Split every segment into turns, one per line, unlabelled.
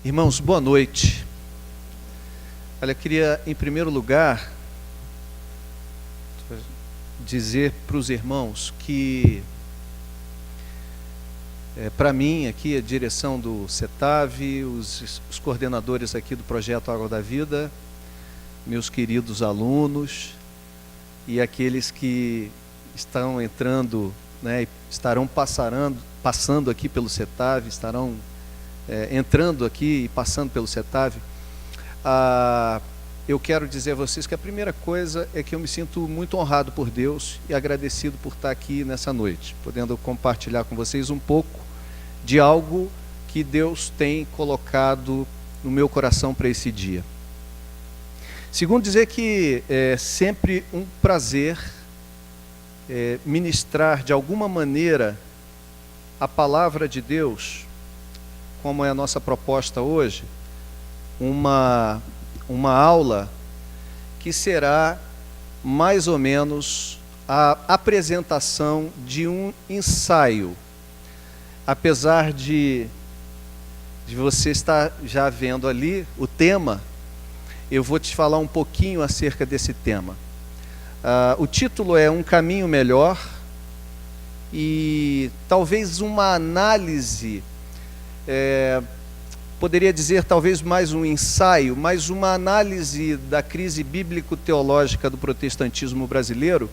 Irmãos, boa noite. Olha, eu queria, em primeiro lugar, dizer para os irmãos que, para mim, aqui, a direção do CETAV, os coordenadores aqui do Projeto Água da Vida, meus queridos alunos e aqueles que estão entrando, né, estarão passando aqui pelo CETAV, estarão entrando aqui e passando pelo CETAV, eu quero dizer a vocês que a primeira coisa é que eu me sinto muito honrado por Deus e agradecido por estar aqui nessa noite, podendo compartilhar com vocês um pouco de algo que Deus tem colocado no meu coração para esse dia. Segundo, dizer que é sempre um prazer ministrar de alguma maneira a palavra de Deus, como é a nossa proposta hoje, uma aula que será mais ou menos a apresentação de um ensaio. Apesar de você estar já vendo ali o tema, eu vou te falar um pouquinho acerca desse tema. O título é Um Caminho Melhor, e talvez uma análise, poderia dizer talvez mais um ensaio, mais uma análise da crise bíblico-teológica do protestantismo brasileiro,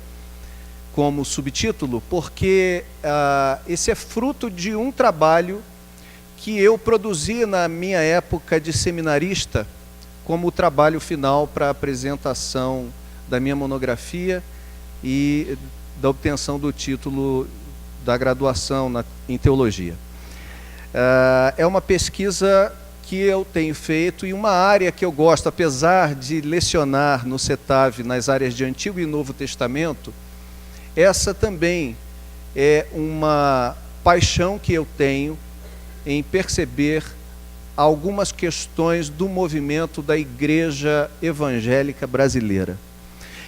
como subtítulo, porque esse é fruto de um trabalho que eu produzi na minha época de seminarista, como o trabalho final para a apresentação da minha monografia e da obtenção do título da graduação em teologia. É uma pesquisa que eu tenho feito e uma área que eu gosto, apesar de lecionar no CETAV nas áreas de Antigo e Novo Testamento, essa também é uma paixão que eu tenho em perceber algumas questões do movimento da Igreja Evangélica Brasileira.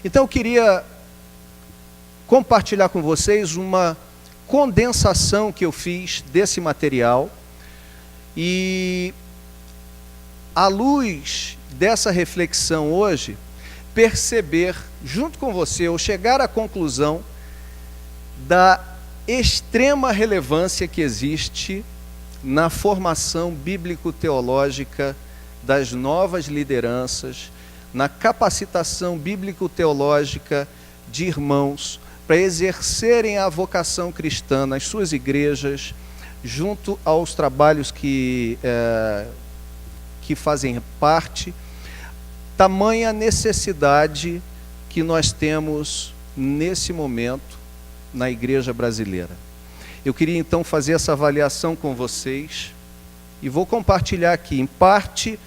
Então eu queria compartilhar com vocês uma condensação que eu fiz desse material e, à luz dessa reflexão hoje, perceber junto com você, ou chegar à conclusão da extrema relevância que existe na formação bíblico-teológica das novas lideranças, na capacitação bíblico-teológica de irmãos para exercerem a vocação cristã nas suas igrejas, junto aos trabalhos que fazem parte, tamanha necessidade que nós temos nesse momento na igreja brasileira. Eu queria então fazer essa avaliação com vocês e vou compartilhar aqui. Em parte,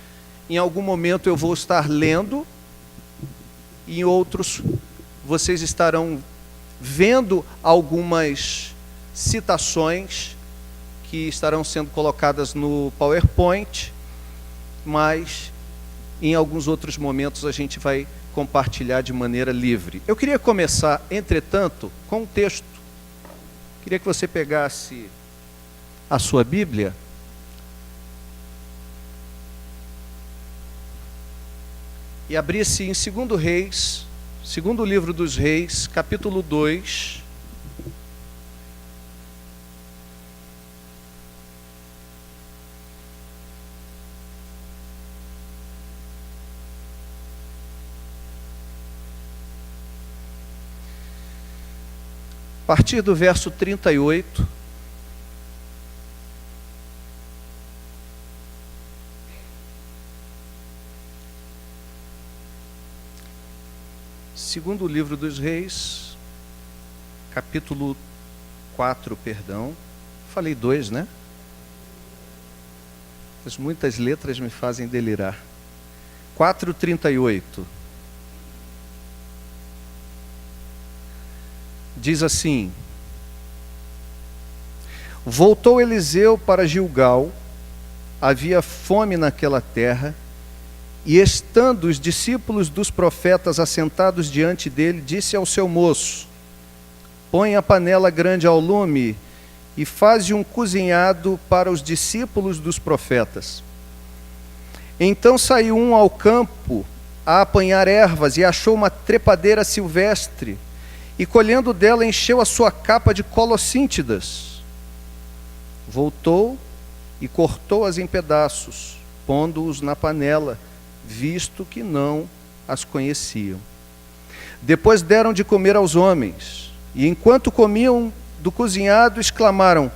em algum momento eu vou estar lendo, em outros vocês estarão vendo algumas citações que estarão sendo colocadas no PowerPoint, mas em alguns outros momentos a gente vai compartilhar de maneira livre. Eu queria começar, entretanto, com um texto. Queria que você pegasse a sua Bíblia e abrisse em 2 Reis, segundo livro dos Reis, capítulo 2. A partir do verso 38, segundo livro dos Reis, capítulo 4, perdão, falei 2, né? Mas muitas letras me fazem delirar. 4:38. Diz assim: Voltou Eliseu para Gilgal, havia fome naquela terra, e estando os discípulos dos profetas assentados diante dele, disse ao seu moço: Põe a panela grande ao lume e faze um cozinhado para os discípulos dos profetas. Então saiu um ao campo a apanhar ervas e achou uma trepadeira silvestre, e colhendo dela encheu a sua capa de colossíntidas. Voltou e cortou-as em pedaços, pondo-os na panela, visto que não as conheciam. Depois deram de comer aos homens, e enquanto comiam do cozinhado, exclamaram: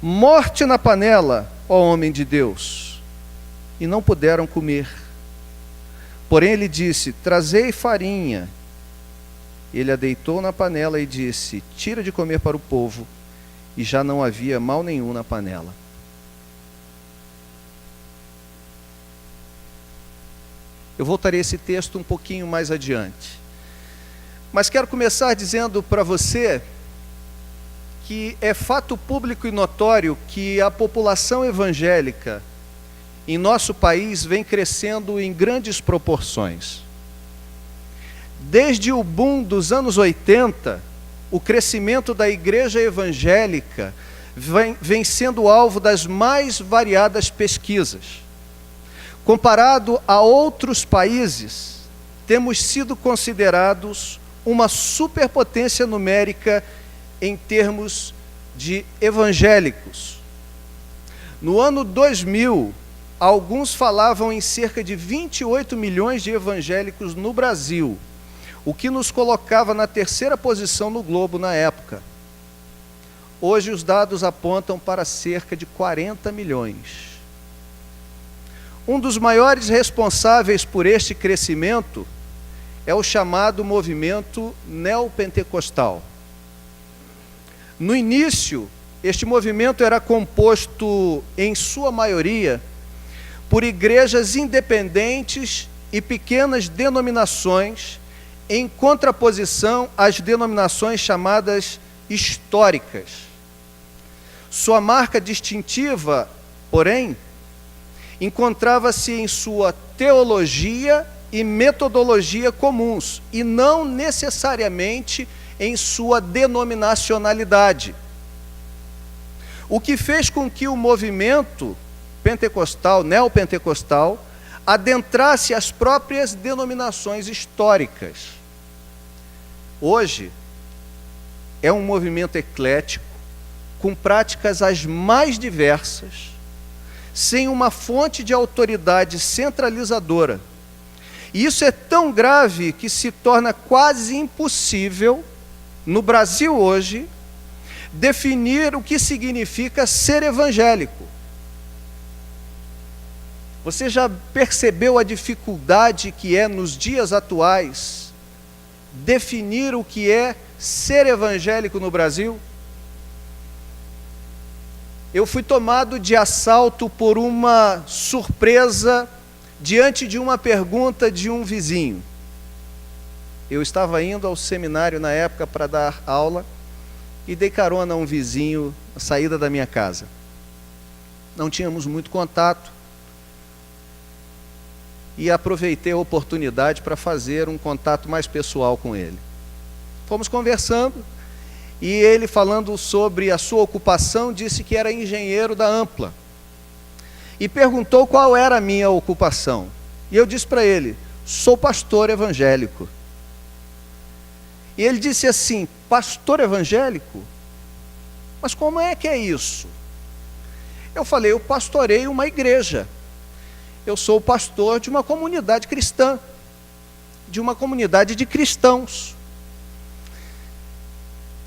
morte na panela, ó homem de Deus! E não puderam comer. Porém ele disse: trazei farinha. Ele a deitou na panela e disse: tira de comer para o povo. E já não havia mal nenhum na panela. Eu voltarei a esse texto um pouquinho mais adiante. Mas quero começar dizendo para você que é fato público e notório que a população evangélica em nosso país vem crescendo em grandes proporções. Desde o boom dos anos 80, o crescimento da igreja evangélica vem sendo alvo das mais variadas pesquisas. Comparado a outros países, temos sido considerados uma superpotência numérica em termos de evangélicos. No ano 2000, alguns falavam em cerca de 28 milhões de evangélicos no Brasil, o que nos colocava na terceira posição no globo na época. Hoje os dados apontam para cerca de 40 milhões. Um dos maiores responsáveis por este crescimento é o chamado movimento neopentecostal. No início, este movimento era composto, em sua maioria, por igrejas independentes e pequenas denominações, em contraposição às denominações chamadas históricas. Sua marca distintiva, porém, encontrava-se em sua teologia e metodologia comuns, e não necessariamente em sua denominacionalidade. O que fez com que o movimento pentecostal, neopentecostal, adentrasse as próprias denominações históricas. Hoje, é um movimento eclético, com práticas as mais diversas, sem uma fonte de autoridade centralizadora. E isso é tão grave que se torna quase impossível, no Brasil hoje, definir o que significa ser evangélico. Você já percebeu a dificuldade que é, nos dias atuais, definir o que é ser evangélico no Brasil? Eu fui tomado de assalto por uma surpresa diante de uma pergunta de um vizinho. Eu estava indo ao seminário na época para dar aula e dei carona a um vizinho na saída da minha casa. Não tínhamos muito contato e aproveitei a oportunidade para fazer um contato mais pessoal com ele. Fomos conversando e ele, falando sobre a sua ocupação, disse que era engenheiro da Ampla e perguntou qual era a minha ocupação. E eu disse para ele: sou pastor evangélico. E ele disse assim: pastor evangélico? Mas como é que é isso? Eu falei: eu pastoreio uma igreja. Eu sou o pastor de uma comunidade cristã, de uma comunidade de cristãos.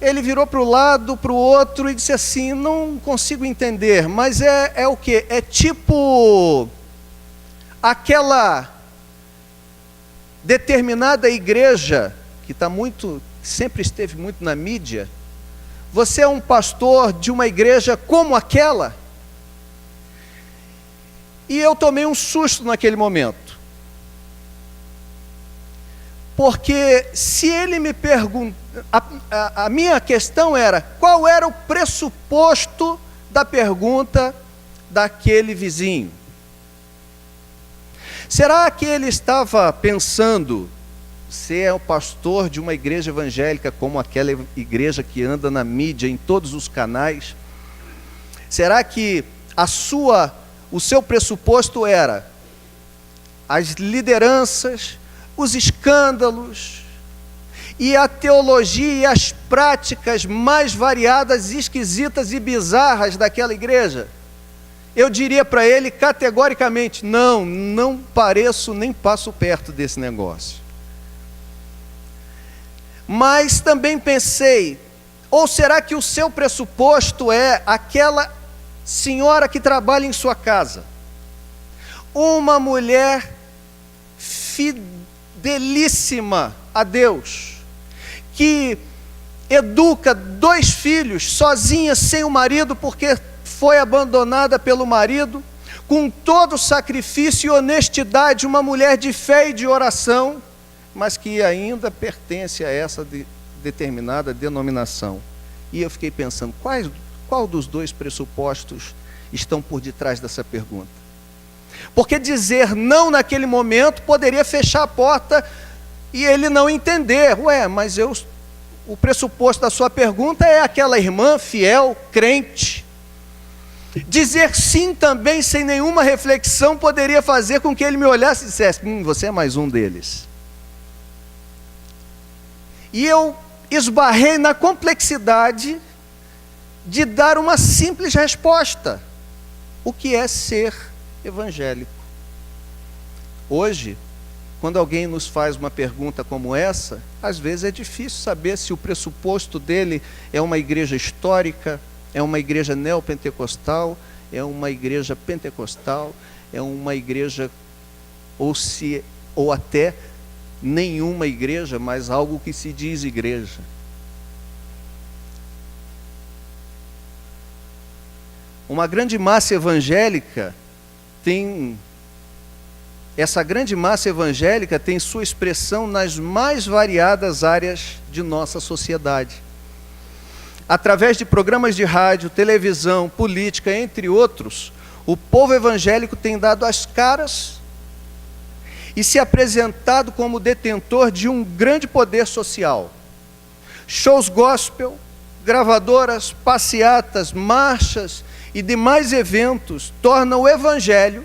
Ele virou para o lado, para o outro e disse assim: não consigo entender, mas é o quê? É tipo aquela determinada igreja que sempre esteve muito na mídia. Você é um pastor de uma igreja como aquela? E eu tomei um susto naquele momento. Porque se ele me pergunta, a minha questão era: qual era o pressuposto da pergunta daquele vizinho? Será que ele estava pensando: você é o pastor de uma igreja evangélica como aquela igreja que anda na mídia, em todos os canais? Será que a sua o seu pressuposto era as lideranças, os escândalos e a teologia e as práticas mais variadas, esquisitas e bizarras daquela igreja. Eu diria para ele categoricamente: não pareço nem passo perto desse negócio. Mas também pensei, ou será que o seu pressuposto é aquela senhora que trabalha em sua casa, uma mulher fidelíssima a Deus, que educa 2 filhos sozinha, sem o marido, porque foi abandonada pelo marido, com todo sacrifício e honestidade, uma mulher de fé e de oração, mas que ainda pertence a essa determinada denominação. E eu fiquei pensando, qual dos 2 pressupostos estão por detrás dessa pergunta? Porque dizer não naquele momento poderia fechar a porta e ele não entender. Mas o pressuposto da sua pergunta é aquela irmã fiel, crente. Dizer sim também, sem nenhuma reflexão, poderia fazer com que ele me olhasse e dissesse: você é mais um deles. E eu esbarrei na complexidade de dar uma simples resposta: o que é ser evangélico? Hoje, quando alguém nos faz uma pergunta como essa, às vezes é difícil saber se o pressuposto dele é uma igreja histórica, é uma igreja neopentecostal, é uma igreja pentecostal, é uma igreja, ou até nenhuma igreja, mas algo que se diz igreja. Uma grande massa evangélica essa grande massa evangélica tem sua expressão nas mais variadas áreas de nossa sociedade. Através de programas de rádio, televisão, política, entre outros, o povo evangélico tem dado as caras e se apresentado como detentor de um grande poder social. Shows gospel, gravadoras, passeatas, marchas e demais eventos tornam o evangelho,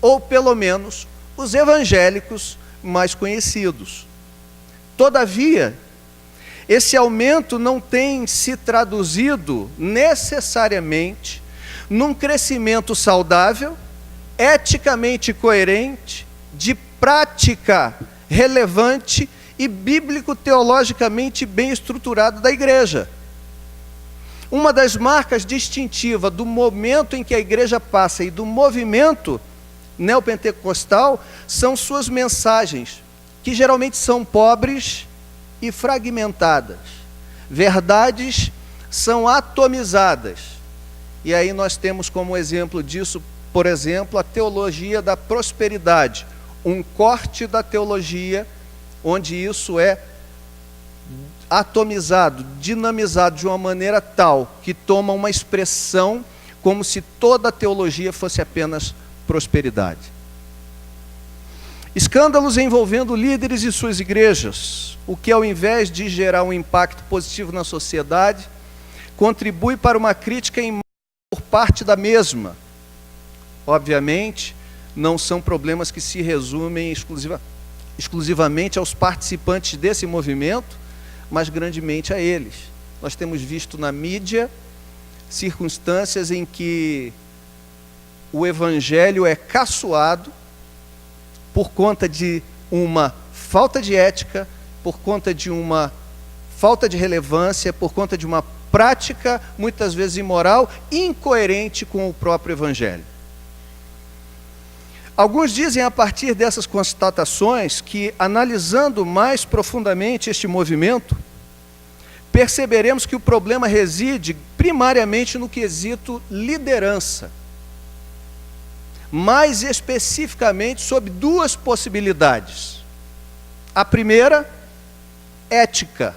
ou pelo menos os evangélicos, mais conhecidos. Todavia, esse aumento não tem se traduzido necessariamente num crescimento saudável, eticamente coerente, de prática relevante e bíblico-teologicamente bem estruturado da igreja. Uma das marcas distintivas do momento em que a igreja passa e do movimento neopentecostal são suas mensagens, que geralmente são pobres e fragmentadas. Verdades são atomizadas. E aí nós temos como exemplo disso, por exemplo, a teologia da prosperidade, um corte da teologia onde isso é atomizado, dinamizado de uma maneira tal que toma uma expressão como se toda a teologia fosse apenas prosperidade. Escândalos envolvendo líderes e suas igrejas, o que ao invés de gerar um impacto positivo na sociedade, contribui para uma crítica por parte da mesma. Obviamente, não são problemas que se resumem exclusivamente aos participantes desse movimento, mas grandemente a eles. Nós temos visto na mídia circunstâncias em que o evangelho é caçoado por conta de uma falta de ética, por conta de uma falta de relevância, por conta de uma prática, muitas vezes imoral, incoerente com o próprio evangelho. Alguns dizem, a partir dessas constatações, que, analisando mais profundamente este movimento, perceberemos que o problema reside primariamente no quesito liderança. Mais especificamente sobre 2 possibilidades. A primeira, ética.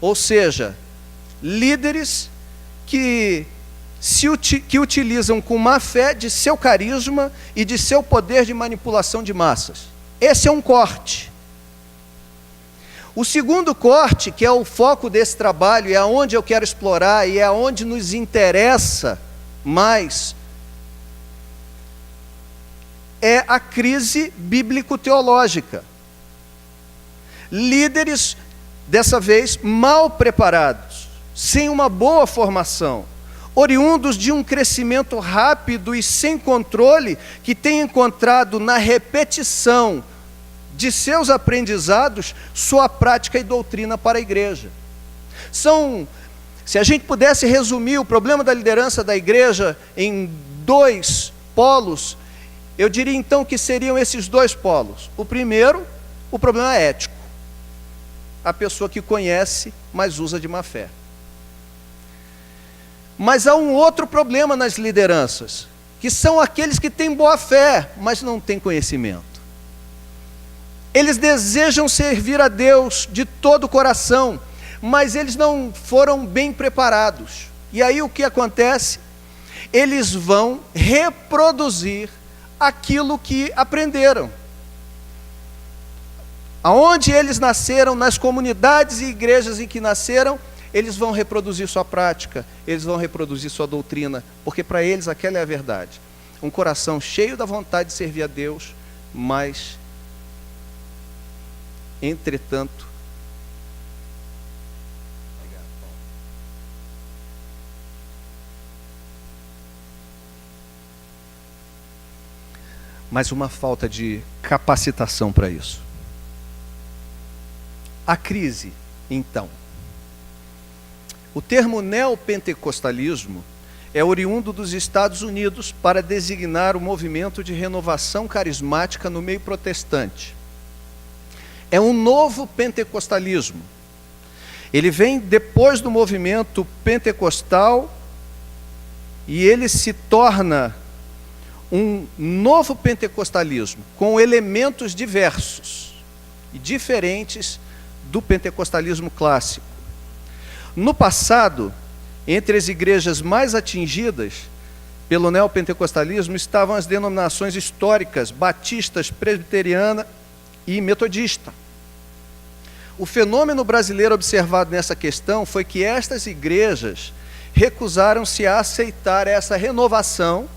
Ou seja, líderes que utilizam com má fé de seu carisma e de seu poder de manipulação de massas. Esse é um corte. O segundo corte, que é o foco desse trabalho, e é onde eu quero explorar, e é onde nos interessa mas é a crise bíblico-teológica. Líderes, dessa vez, mal preparados, sem uma boa formação, oriundos de um crescimento rápido e sem controle, que têm encontrado na repetição de seus aprendizados sua prática e doutrina para a igreja. Se a gente pudesse resumir o problema da liderança da igreja em 2 polos, eu diria então que seriam esses 2 polos. O primeiro, o problema ético. A pessoa que conhece, mas usa de má fé. Mas há um outro problema nas lideranças, que são aqueles que têm boa fé, mas não têm conhecimento. Eles desejam servir a Deus de todo o coração, mas eles não foram bem preparados. E aí o que acontece? Eles vão reproduzir aquilo que aprenderam. Aonde eles nasceram, nas comunidades e igrejas em que nasceram, eles vão reproduzir sua prática, eles vão reproduzir sua doutrina, porque para eles aquela é a verdade. Um coração cheio da vontade de servir a Deus, mas, entretanto, mas uma falta de capacitação para isso. A crise, então. O termo neopentecostalismo é oriundo dos Estados Unidos para designar o movimento de renovação carismática no meio protestante. É um novo pentecostalismo. Ele vem depois do movimento pentecostal e ele se torna um novo pentecostalismo, com elementos diversos e diferentes do pentecostalismo clássico. No passado, entre as igrejas mais atingidas pelo neopentecostalismo estavam as denominações históricas, batistas, presbiteriana e metodista. O fenômeno brasileiro observado nessa questão foi que estas igrejas recusaram-se a aceitar essa renovação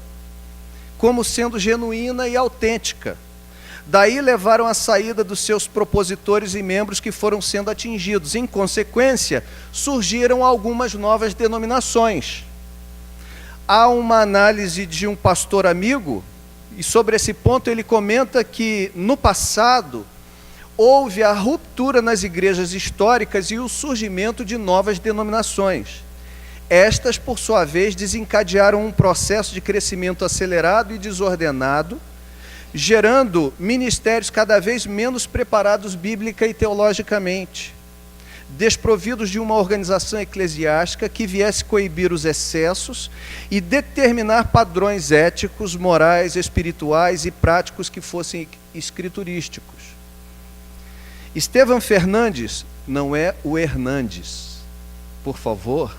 como sendo genuína e autêntica. Daí levaram à saída dos seus propositores e membros que foram sendo atingidos. Em consequência, surgiram algumas novas denominações. Há uma análise de um pastor amigo, e sobre esse ponto ele comenta que, no passado, houve a ruptura nas igrejas históricas e o surgimento de novas denominações. Estas, por sua vez, desencadearam um processo de crescimento acelerado e desordenado, gerando ministérios cada vez menos preparados bíblica e teologicamente, desprovidos de uma organização eclesiástica que viesse coibir os excessos e determinar padrões éticos, morais, espirituais e práticos que fossem escriturísticos. Estevão Fernandes, não é o Hernandes, por favor,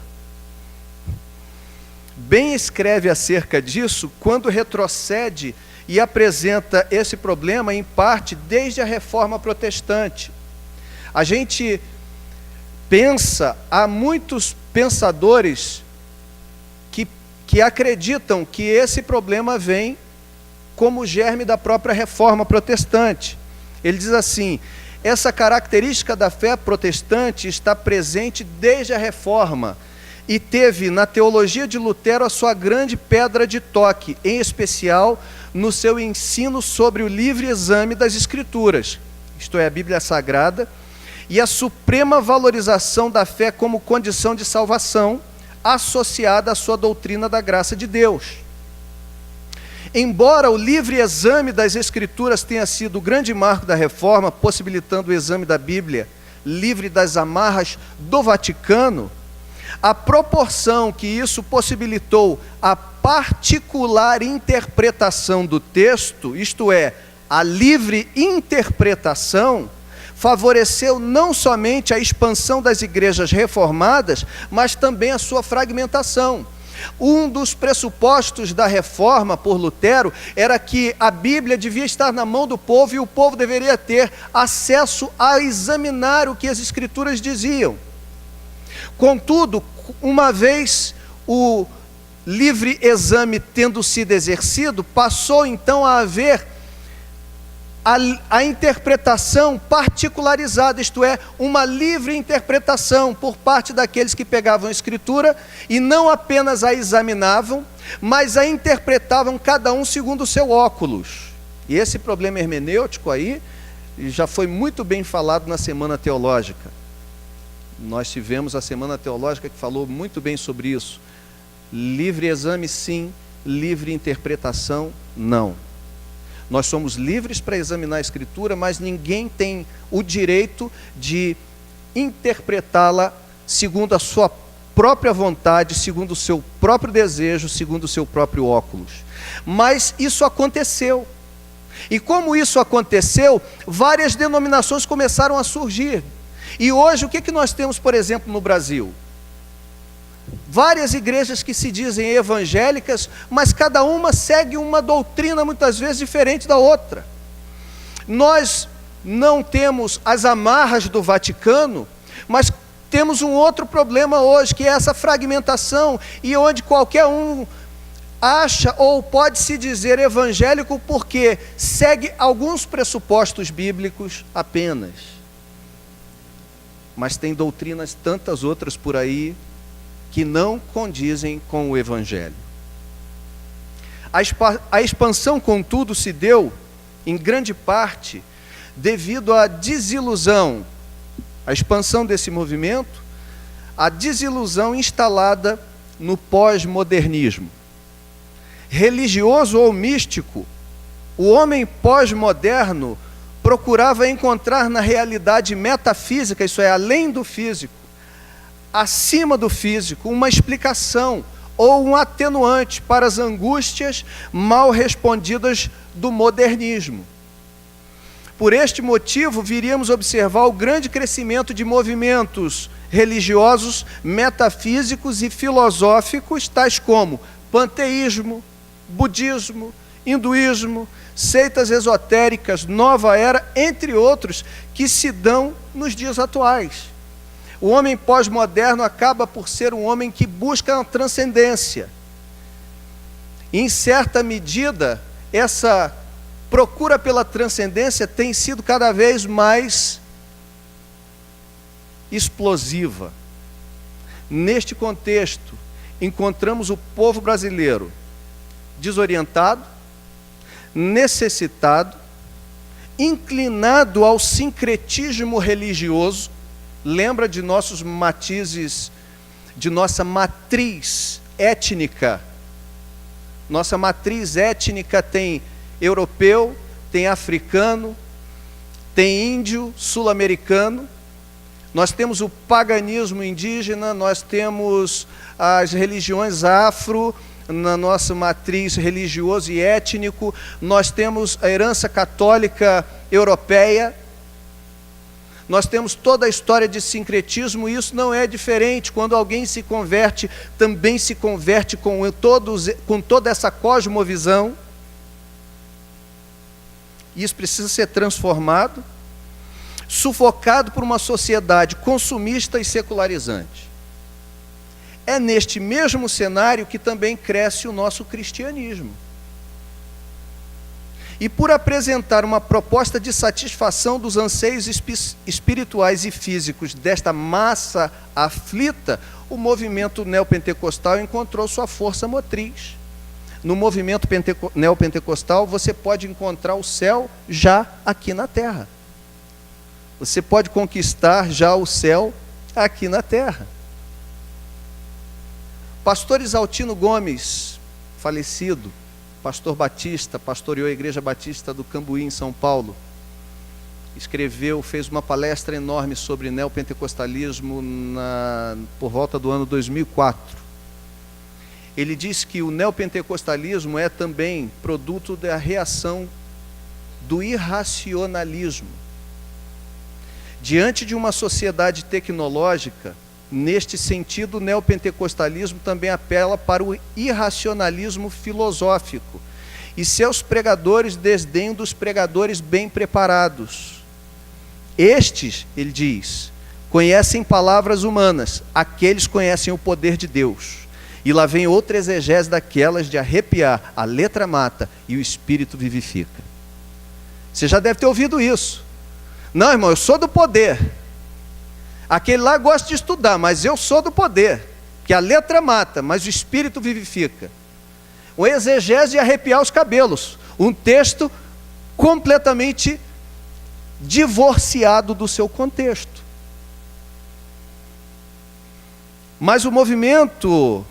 bem escreve acerca disso quando retrocede e apresenta esse problema, em parte, desde a Reforma Protestante. A gente pensa, há muitos pensadores que acreditam que esse problema vem como germe da própria Reforma Protestante. Ele diz assim: essa característica da fé protestante está presente desde a Reforma, e teve na teologia de Lutero a sua grande pedra de toque, em especial no seu ensino sobre o livre exame das Escrituras, isto é, a Bíblia Sagrada, e a suprema valorização da fé como condição de salvação, associada à sua doutrina da graça de Deus. Embora o livre exame das Escrituras tenha sido o grande marco da Reforma, possibilitando o exame da Bíblia livre das amarras do Vaticano, a proporção que isso possibilitou a particular interpretação do texto, isto é, a livre interpretação, favoreceu não somente a expansão das igrejas reformadas, mas também a sua fragmentação. Um dos pressupostos da reforma por Lutero era que a Bíblia devia estar na mão do povo e o povo deveria ter acesso a examinar o que as Escrituras diziam. Contudo, uma vez livre exame tendo sido exercido, passou então a haver a interpretação particularizada, isto é, uma livre interpretação por parte daqueles que pegavam a Escritura e não apenas a examinavam, mas a interpretavam cada um segundo o seu óculos. E esse problema hermenêutico aí já foi muito bem falado na Semana Teológica. Nós tivemos a Semana Teológica que falou muito bem sobre isso. Livre exame sim, livre interpretação não. Nós somos livres para examinar a Escritura, mas ninguém tem o direito de interpretá-la segundo a sua própria vontade, segundo o seu próprio desejo, segundo o seu próprio óculos. Mas isso aconteceu. E como isso aconteceu, várias denominações começaram a surgir. E hoje o que nós temos, por exemplo, no Brasil? Várias igrejas que se dizem evangélicas, mas cada uma segue uma doutrina muitas vezes diferente da outra. Nós não temos as amarras do Vaticano, mas temos um outro problema hoje, que é essa fragmentação, e onde qualquer um acha ou pode se dizer evangélico porque segue alguns pressupostos bíblicos apenas. Mas tem doutrinas tantas outras por aí que não condizem com o Evangelho. A expansão, contudo, se deu, em grande parte, devido à desilusão, a expansão desse movimento, a desilusão instalada no pós-modernismo. Religioso ou místico, o homem pós-moderno procurava encontrar na realidade metafísica, isso é, além do físico, acima do físico, uma explicação ou um atenuante para as angústias mal respondidas do modernismo. Por este motivo, viríamos observar o grande crescimento de movimentos religiosos, metafísicos e filosóficos, tais como panteísmo, budismo, hinduísmo, seitas esotéricas, nova era, entre outros, que se dão nos dias atuais. O homem pós-moderno acaba por ser um homem que busca a transcendência. Em certa medida, essa procura pela transcendência tem sido cada vez mais explosiva. Neste contexto, encontramos o povo brasileiro desorientado, necessitado, inclinado ao sincretismo religioso. Lembra de nossos matizes, de nossa matriz étnica. Nossa matriz étnica tem europeu, tem africano, tem índio, sul-americano. Nós temos o paganismo indígena, nós temos as religiões afro, na nossa matriz religioso e étnico, nós temos a herança católica europeia, nós temos toda a história de sincretismo, e isso não é diferente. Quando alguém se converte, também se converte com toda essa cosmovisão. Isso precisa ser transformado, sufocado por uma sociedade consumista e secularizante. É neste mesmo cenário que também cresce o nosso cristianismo. E por apresentar uma proposta de satisfação dos anseios espirituais e físicos desta massa aflita, o movimento neopentecostal encontrou sua força motriz. No movimento neopentecostal, você pode encontrar o céu já aqui na terra. Você pode conquistar já o céu aqui na terra. Pastor Isaltino Gomes, falecido, pastor batista, pastoreou a Igreja Batista do Cambuí, em São Paulo. Fez uma palestra enorme sobre neopentecostalismo por volta do ano 2004. Ele disse que o neopentecostalismo é também produto da reação do irracionalismo. Diante de uma sociedade tecnológica, neste sentido, o neopentecostalismo também apela para o irracionalismo filosófico, e seus pregadores desdenham dos pregadores bem preparados. Estes, ele diz, conhecem palavras humanas, aqueles conhecem o poder de Deus. E lá vem outra exegese daquelas de arrepiar. A letra mata e o espírito vivifica. Você já deve ter ouvido isso. Não, irmão, eu sou do poder. Aquele lá gosta de estudar, mas eu sou do poder. Que a letra mata, mas o espírito vivifica. Uma exegese de arrepiar os cabelos. Um texto completamente divorciado do seu contexto. Mas o movimento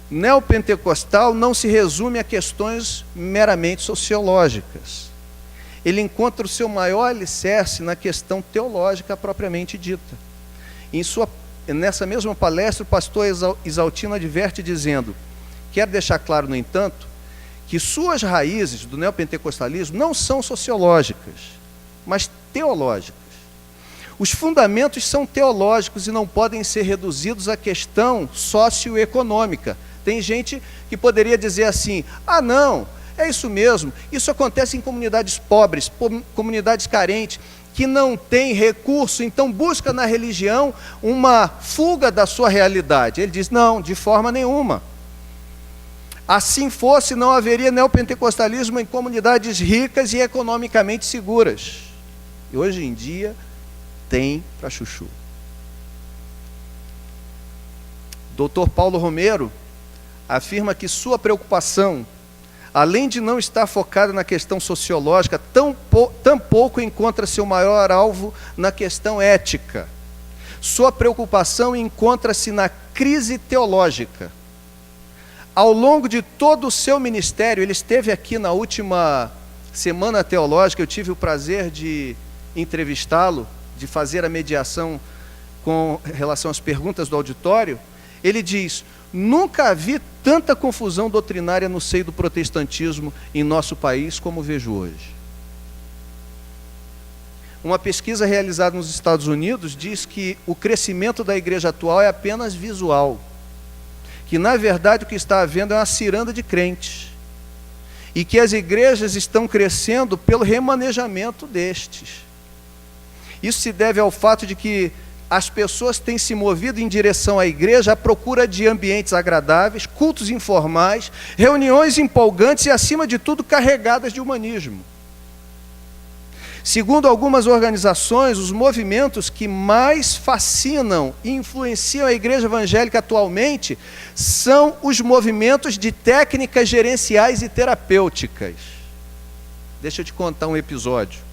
neopentecostal não se resume a questões meramente sociológicas. Ele encontra o seu maior alicerce na questão teológica propriamente dita. Nessa mesma palestra, o pastor Isaltino adverte dizendo: quero deixar claro, no entanto, que suas raízes do neopentecostalismo não são sociológicas, mas teológicas. Os fundamentos são teológicos e não podem ser reduzidos à questão socioeconômica. Tem gente que poderia dizer assim: ah, não, é isso mesmo, isso acontece em comunidades pobres, comunidades carentes, que não têm recurso, então busca na religião uma fuga da sua realidade. Ele diz: não, de forma nenhuma. Assim fosse, não haveria neopentecostalismo em comunidades ricas e economicamente seguras. E hoje em dia tem para chuchu. Dr. Paulo Romero afirma que sua preocupação, além de não estar focada na questão sociológica, tampouco encontra seu maior alvo na questão ética. Sua preocupação encontra-se na crise teológica. Ao longo de todo o seu ministério, ele esteve aqui na última semana teológica, eu tive o prazer de entrevistá-lo, de fazer a mediação com relação às perguntas do auditório. Ele diz: nunca vi tanta confusão doutrinária no seio do protestantismo em nosso país como vejo hoje. Uma pesquisa realizada nos Estados Unidos diz que o crescimento da igreja atual é apenas visual, que na verdade o que está havendo é uma ciranda de crentes, e que as igrejas estão crescendo pelo remanejamento destes. Isso se deve ao fato de que as pessoas têm se movido em direção à igreja à procura de ambientes agradáveis, cultos informais, reuniões empolgantes e, acima de tudo, carregadas de humanismo. Segundo algumas organizações, os movimentos que mais fascinam e influenciam a igreja evangélica atualmente são os movimentos de técnicas gerenciais e terapêuticas. Deixa eu te contar um episódio.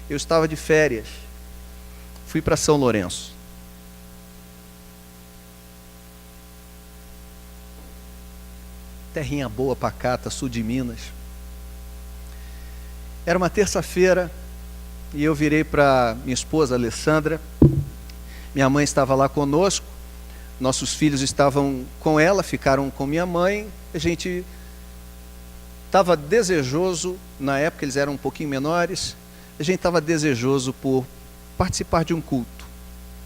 Eu estava de férias, fui para São Lourenço. Terrinha boa, pacata, sul de Minas. Era uma terça-feira e eu virei para minha esposa, Alessandra. Minha mãe estava lá conosco, nossos filhos estavam com ela, ficaram com minha mãe. A gente estava desejoso, na época eles eram um pouquinho menores, a gente estava desejoso por participar de um culto.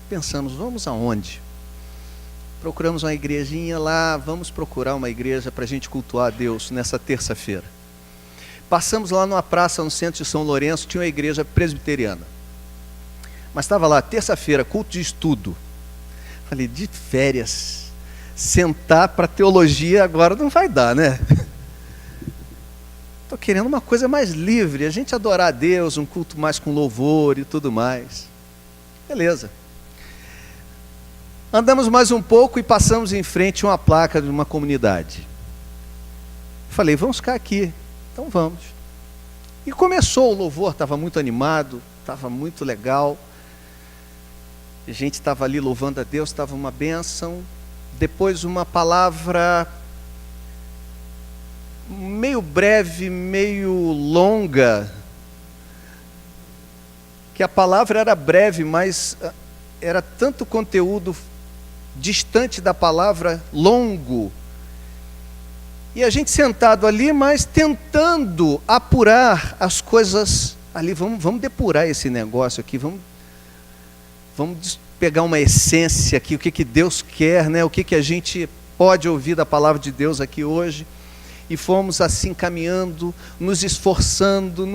Pensamos: vamos aonde? Procuramos uma igrejinha lá, vamos procurar uma igreja para a gente cultuar a Deus nessa terça-feira. Passamos lá numa praça no centro de São Lourenço, tinha uma igreja presbiteriana. Mas estava lá, terça-feira, culto de estudo. Falei: de férias, sentar para teologia agora não vai dar, né? Estou querendo uma coisa mais livre, a gente adorar a Deus, um culto mais com louvor e tudo mais. Beleza. Andamos mais um pouco e passamos em frente a uma placa de uma comunidade. Falei: vamos ficar aqui. Então vamos. E começou o louvor, estava muito animado, estava muito legal. A gente estava ali louvando a Deus, estava uma bênção. Depois uma palavra meio breve, meio longa, que a palavra era breve, mas era tanto conteúdo distante da palavra longo, e a gente sentado ali, mas tentando apurar as coisas ali. Vamos depurar esse negócio aqui, vamos pegar uma essência aqui, o que Deus quer, né? O que a gente pode ouvir da palavra de Deus aqui hoje. E fomos assim caminhando, nos esforçando,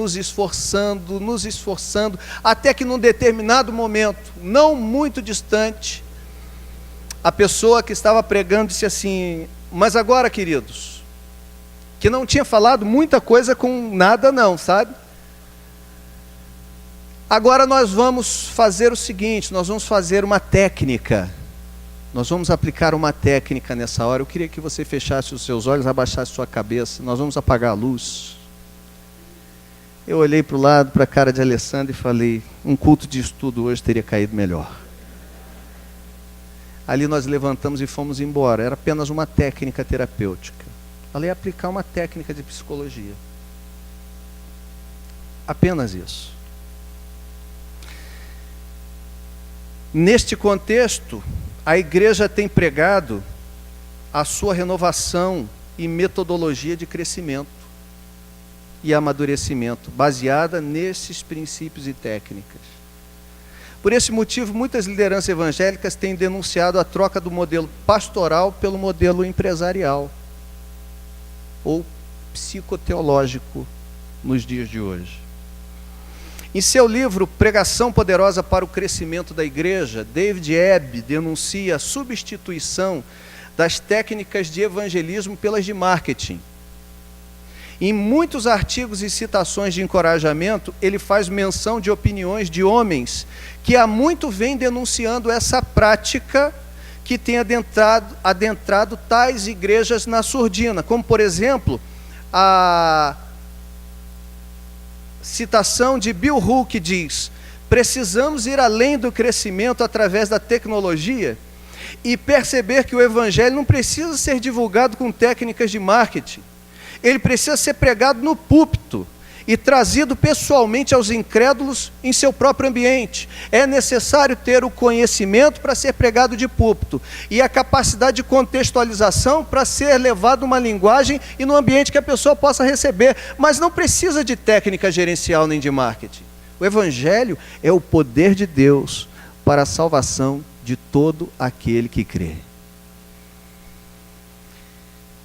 até que num determinado momento, não muito distante, a pessoa que estava pregando disse assim: mas agora, queridos, que não tinha falado muita coisa com nada não, sabe? Agora nós vamos fazer o seguinte, nós vamos fazer uma técnica. Nós vamos aplicar uma técnica nessa hora. Eu queria que você fechasse os seus olhos, abaixasse sua cabeça. Nós vamos apagar a luz. Eu olhei para o lado, para a cara de Alessandra e falei: um culto de estudo hoje teria caído melhor. Ali nós levantamos e fomos embora. Era apenas uma técnica terapêutica. Ela ia aplicar uma técnica de psicologia. Apenas isso. Neste contexto, a igreja tem pregado a sua renovação e metodologia de crescimento e amadurecimento, baseada nesses princípios e técnicas. Por esse motivo, muitas lideranças evangélicas têm denunciado a troca do modelo pastoral pelo modelo empresarial ou psicoteológico nos dias de hoje. Em seu livro Pregação Poderosa para o Crescimento da Igreja, David Ebb denuncia a substituição das técnicas de evangelismo pelas de marketing. Em muitos artigos e citações de encorajamento, ele faz menção de opiniões de homens que há muito vêm denunciando essa prática que tem adentrado tais igrejas na surdina, como, por exemplo, a citação de Bill Hall, que diz: precisamos ir além do crescimento através da tecnologia e perceber que o evangelho não precisa ser divulgado com técnicas de marketing. Ele precisa ser pregado no púlpito e trazido pessoalmente aos incrédulos em seu próprio ambiente. É necessário ter o conhecimento para ser pregado de púlpito e a capacidade de contextualização para ser levado uma linguagem e no ambiente que a pessoa possa receber, mas não precisa de técnica gerencial nem de marketing. O evangelho é o poder de Deus para a salvação de todo aquele que crê.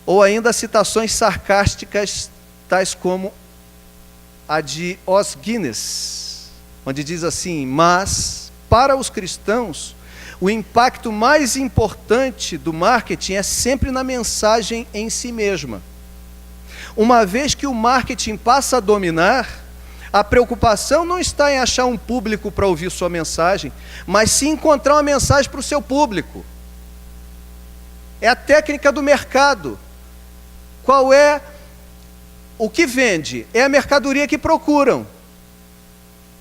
Ou ainda citações sarcásticas, tais como a de Os Guinness, onde diz assim: mas, para os cristãos, o impacto mais importante do marketing é sempre na mensagem em si mesma. Uma vez que o marketing passa a dominar, a preocupação não está em achar um público para ouvir sua mensagem, mas sim encontrar uma mensagem para o seu público. É a técnica do mercado. Qual é o que vende? É a mercadoria que procuram.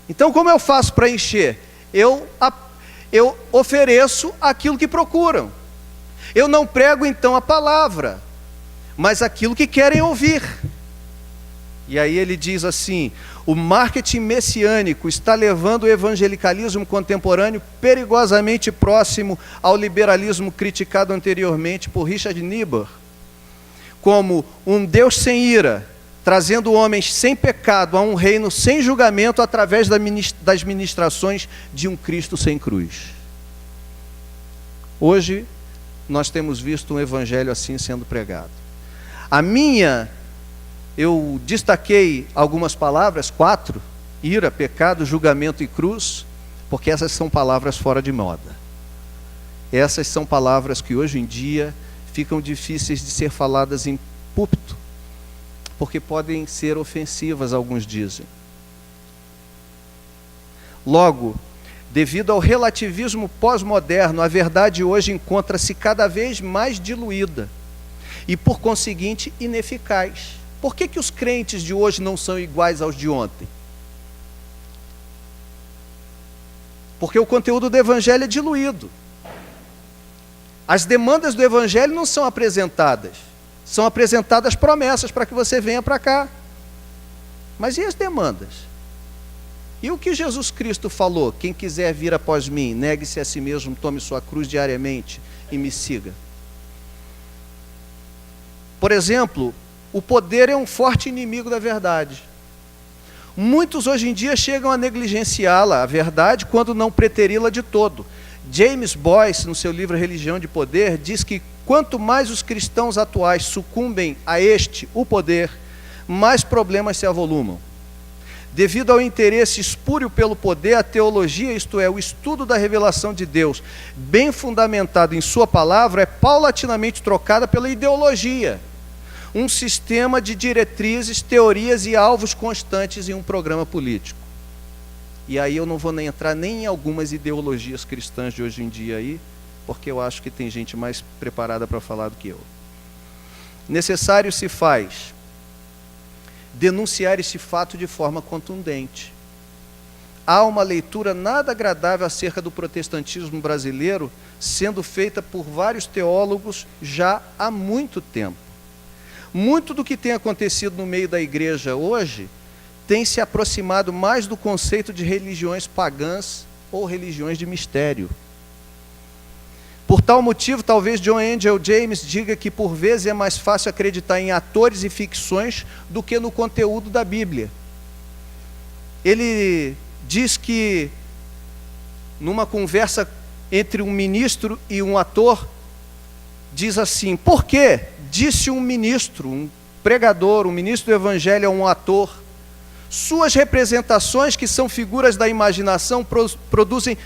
Então, como eu faço para encher? Eu ofereço aquilo que procuram. Eu não prego então a palavra, mas aquilo que querem ouvir. E aí ele diz assim: o marketing messiânico está levando o evangelicalismo contemporâneo perigosamente próximo ao liberalismo criticado anteriormente por Richard Niebuhr, como um Deus sem ira, trazendo homens sem pecado a um reino sem julgamento através das ministrações de um Cristo sem cruz. Hoje, nós temos visto um evangelho assim sendo pregado. Eu destaquei algumas palavras, 4, ira, pecado, julgamento e cruz, porque essas são palavras fora de moda. Essas são palavras que hoje em dia ficam difíceis de ser faladas em púlpito, porque podem ser ofensivas, alguns dizem. Logo, devido ao relativismo pós-moderno, a verdade hoje encontra-se cada vez mais diluída e, por conseguinte, ineficaz. Por que os crentes de hoje não são iguais aos de ontem? Porque o conteúdo do evangelho é diluído. As demandas do evangelho não são apresentadas. São apresentadas promessas para que você venha para cá. Mas e as demandas? E o que Jesus Cristo falou? Quem quiser vir após mim, negue-se a si mesmo, tome sua cruz diariamente e me siga. Por exemplo, o poder é um forte inimigo da verdade. Muitos hoje em dia chegam a negligenciá-la, a verdade, quando não preteri-la de todo. James Boyce, no seu livro Religião de Poder, diz que quanto mais os cristãos atuais sucumbem a o poder, mais problemas se avolumam. Devido ao interesse espúrio pelo poder, a teologia, isto é, o estudo da revelação de Deus, bem fundamentado em sua palavra, é paulatinamente trocada pela ideologia, um sistema de diretrizes, teorias e alvos constantes em um programa político. E aí eu não vou nem entrar nem em algumas ideologias cristãs de hoje em dia aí, porque eu acho que tem gente mais preparada para falar do que eu. Necessário se faz denunciar esse fato de forma contundente. Há uma leitura nada agradável acerca do protestantismo brasileiro sendo feita por vários teólogos já há muito tempo. Muito do que tem acontecido no meio da igreja hoje tem se aproximado mais do conceito de religiões pagãs ou religiões de mistério. Por tal motivo, talvez John Angel James diga que por vezes é mais fácil acreditar em atores e ficções do que no conteúdo da Bíblia. Ele diz que numa conversa entre um ministro e um ator, diz assim: por que disse um ministro, um pregador, um ministro do evangelho a um ator, suas representações, que são figuras da imaginação, produzem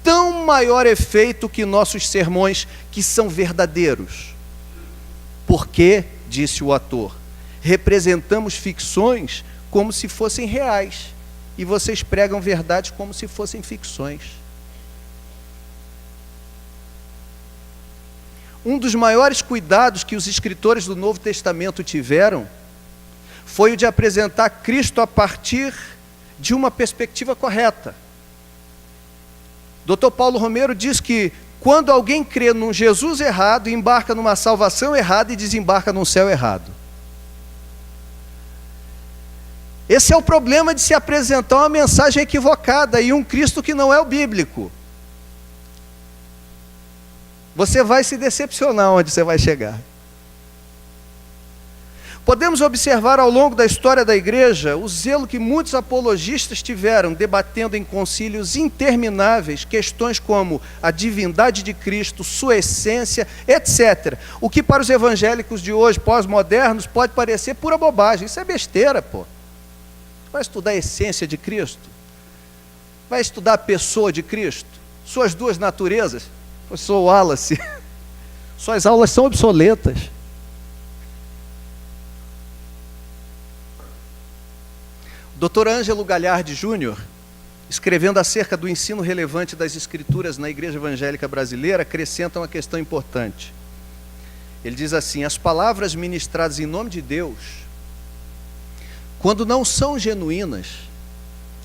tão maior efeito que nossos sermões, que são verdadeiros? Porque, disse o ator, representamos ficções como se fossem reais, e vocês pregam verdades como se fossem ficções. Um dos maiores cuidados que os escritores do Novo Testamento tiveram foi o de apresentar Cristo a partir de uma perspectiva correta. Dr. Paulo Romero diz que quando alguém crê num Jesus errado, embarca numa salvação errada e desembarca num céu errado. Esse é o problema de se apresentar uma mensagem equivocada e um Cristo que não é o bíblico. Você vai se decepcionar onde você vai chegar. Podemos observar ao longo da história da igreja o zelo que muitos apologistas tiveram, debatendo em concílios intermináveis questões como a divindade de Cristo, sua essência, etc. O que para os evangélicos de hoje, pós-modernos, pode parecer pura bobagem. Isso é besteira, pô. Vai estudar a essência de Cristo? Vai estudar a pessoa de Cristo? Suas duas naturezas? Professor Wallace, suas aulas são obsoletas. Dr. Ângelo Galhardi Júnior, escrevendo acerca do ensino relevante das Escrituras na Igreja Evangélica Brasileira, acrescenta uma questão importante. Ele diz assim: as palavras ministradas em nome de Deus, quando não são genuínas,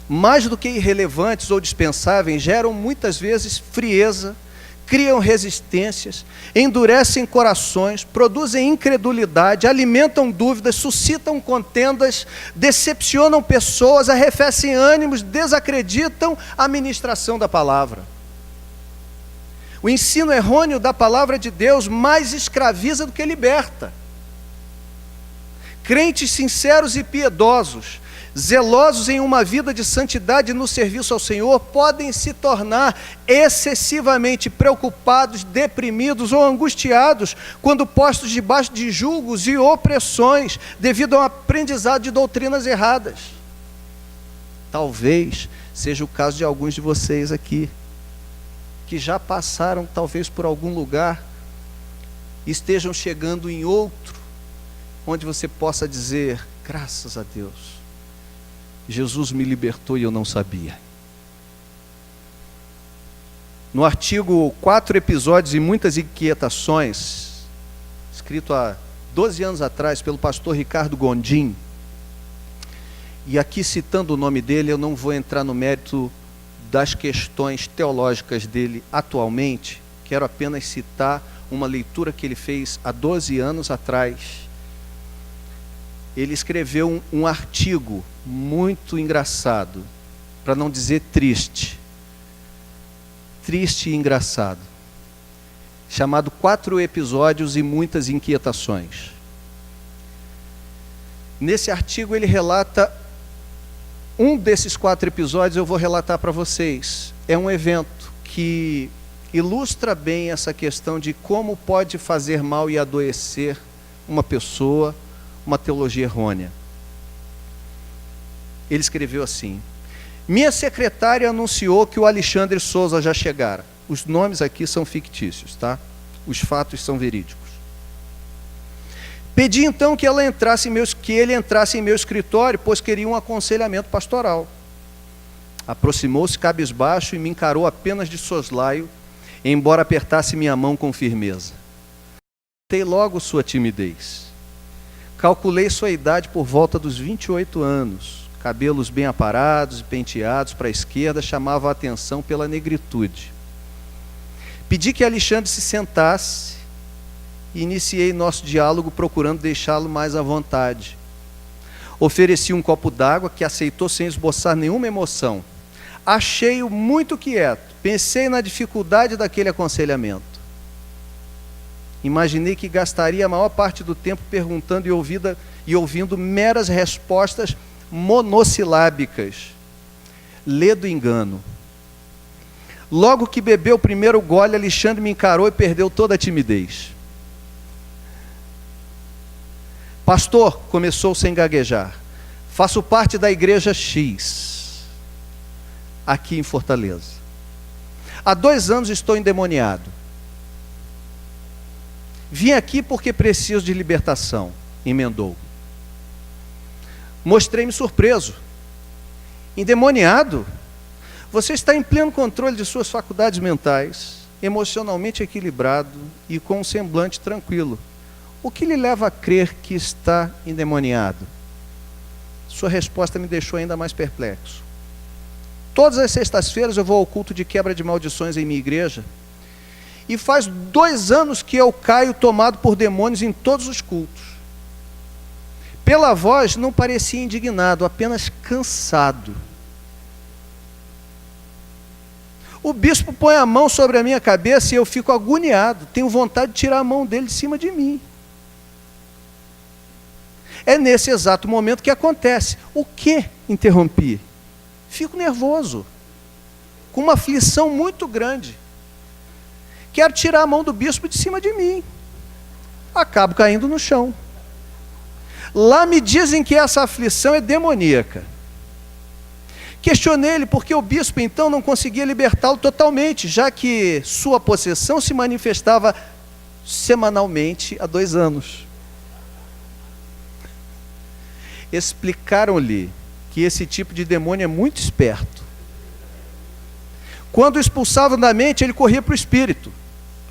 mais do que irrelevantes ou dispensáveis, geram muitas vezes frieza, criam resistências, endurecem corações, produzem incredulidade, alimentam dúvidas, suscitam contendas, decepcionam pessoas, arrefecem ânimos, desacreditam a ministração da palavra. O ensino errôneo da palavra de Deus mais escraviza do que liberta. Crentes sinceros e piedosos, zelosos em uma vida de santidade no serviço ao Senhor, podem se tornar excessivamente preocupados, deprimidos ou angustiados quando postos debaixo de julgos e opressões devido a um aprendizado de doutrinas erradas. Talvez seja o caso de alguns de vocês aqui, que já passaram talvez por algum lugar e estejam chegando em outro, onde você possa dizer: graças a Deus, Jesus me libertou e eu não sabia. No artigo 4 episódios e muitas inquietações, escrito há 12 anos atrás pelo pastor Ricardo Gondim, e aqui citando o nome dele, eu não vou entrar no mérito das questões teológicas dele atualmente, quero apenas citar uma leitura que ele fez há 12 anos atrás. Ele escreveu um artigo muito engraçado, para não dizer triste e engraçado, chamado 4 episódios e muitas inquietações. Nesse artigo ele relata um desses 4 episódios, eu vou relatar para vocês. É um evento que ilustra bem essa questão de como pode fazer mal e adoecer uma pessoa uma teologia errônea. Ele escreveu assim: minha secretária anunciou que o Alexandre Souza já chegara. Os nomes aqui são fictícios, tá? Os fatos são verídicos. Pedi então que ele entrasse em meu escritório, pois queria um aconselhamento pastoral. Aproximou-se cabisbaixo e me encarou apenas de soslaio, embora apertasse minha mão com firmeza. Notei logo sua timidez. Calculei sua idade por volta dos 28 anos. Cabelos bem aparados e penteados para a esquerda chamavam a atenção pela negritude. Pedi que Alexandre se sentasse e iniciei nosso diálogo procurando deixá-lo mais à vontade. Ofereci um copo d'água que aceitou sem esboçar nenhuma emoção. Achei-o muito quieto. Pensei na dificuldade daquele aconselhamento. Imaginei que gastaria a maior parte do tempo perguntando e ouvindo meras respostas monossilábicas. Ledo engano. Logo que bebeu o primeiro gole, Alexandre me encarou e perdeu toda a timidez. Pastor, começou sem gaguejar, faço parte da igreja X, aqui em Fortaleza. Há 2 anos estou endemoniado. Vim aqui porque preciso de libertação, emendou. Mostrei-me surpreso. Endemoniado? Você está em pleno controle de suas faculdades mentais, emocionalmente equilibrado e com um semblante tranquilo. O que lhe leva a crer que está endemoniado? Sua resposta me deixou ainda mais perplexo. Todas as sextas-feiras eu vou ao culto de quebra de maldições em minha igreja, e faz 2 anos que eu caio tomado por demônios em todos os cultos. Pela voz não parecia indignado, apenas cansado. O bispo põe a mão sobre a minha cabeça e eu fico agoniado, tenho vontade de tirar a mão dele de cima de mim. É nesse exato momento que acontece. O que? Interrompi. Fico nervoso, com uma aflição muito grande. Quero tirar a mão do bispo de cima de mim. Acabo caindo no chão. Lá me dizem que essa aflição é demoníaca. Questionei ele porque o bispo então não conseguia libertá-lo totalmente, já que sua possessão se manifestava semanalmente há 2 anos. Explicaram-lhe que esse tipo de demônio é muito esperto. Quando o expulsavam da mente, ele corria para o espírito.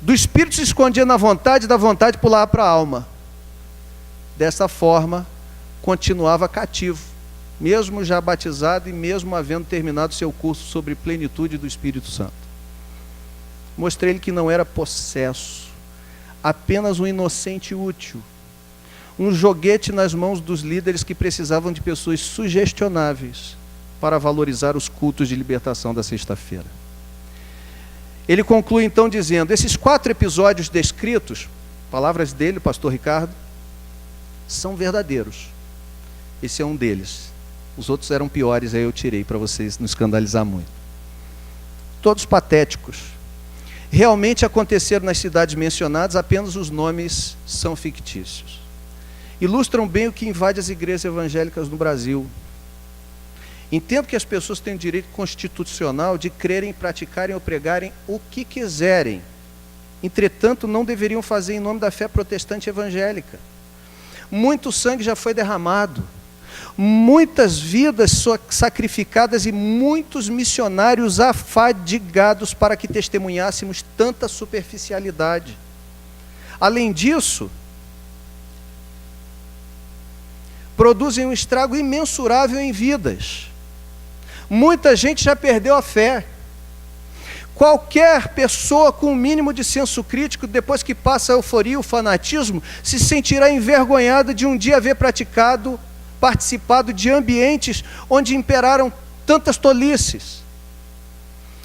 Do espírito se escondia na vontade, da vontade pulava para a alma. Dessa forma, continuava cativo, mesmo já batizado e mesmo havendo terminado seu curso sobre plenitude do Espírito Santo. Mostrei-lhe que não era possesso, apenas um inocente útil, um joguete nas mãos dos líderes que precisavam de pessoas sugestionáveis para valorizar os cultos de libertação da sexta-feira. Ele conclui então dizendo: esses 4 episódios descritos, palavras dele, o pastor Ricardo, são verdadeiros. Esse é um deles. Os outros eram piores, aí eu tirei para vocês não escandalizar muito. Todos patéticos. Realmente aconteceram nas cidades mencionadas, apenas os nomes são fictícios. Ilustram bem o que invade as igrejas evangélicas no Brasil. Entendo que as pessoas têm o direito constitucional de crerem, praticarem ou pregarem o que quiserem. Entretanto, não deveriam fazer em nome da fé protestante evangélica. Muito sangue já foi derramado, muitas vidas sacrificadas e muitos missionários afadigados para que testemunhássemos tanta superficialidade. Além disso, produzem um estrago imensurável em vidas. Muita gente já perdeu a fé. Qualquer pessoa com um mínimo de senso crítico, depois que passa a euforia, o fanatismo, se sentirá envergonhada de um dia haver participado de ambientes onde imperaram tantas tolices.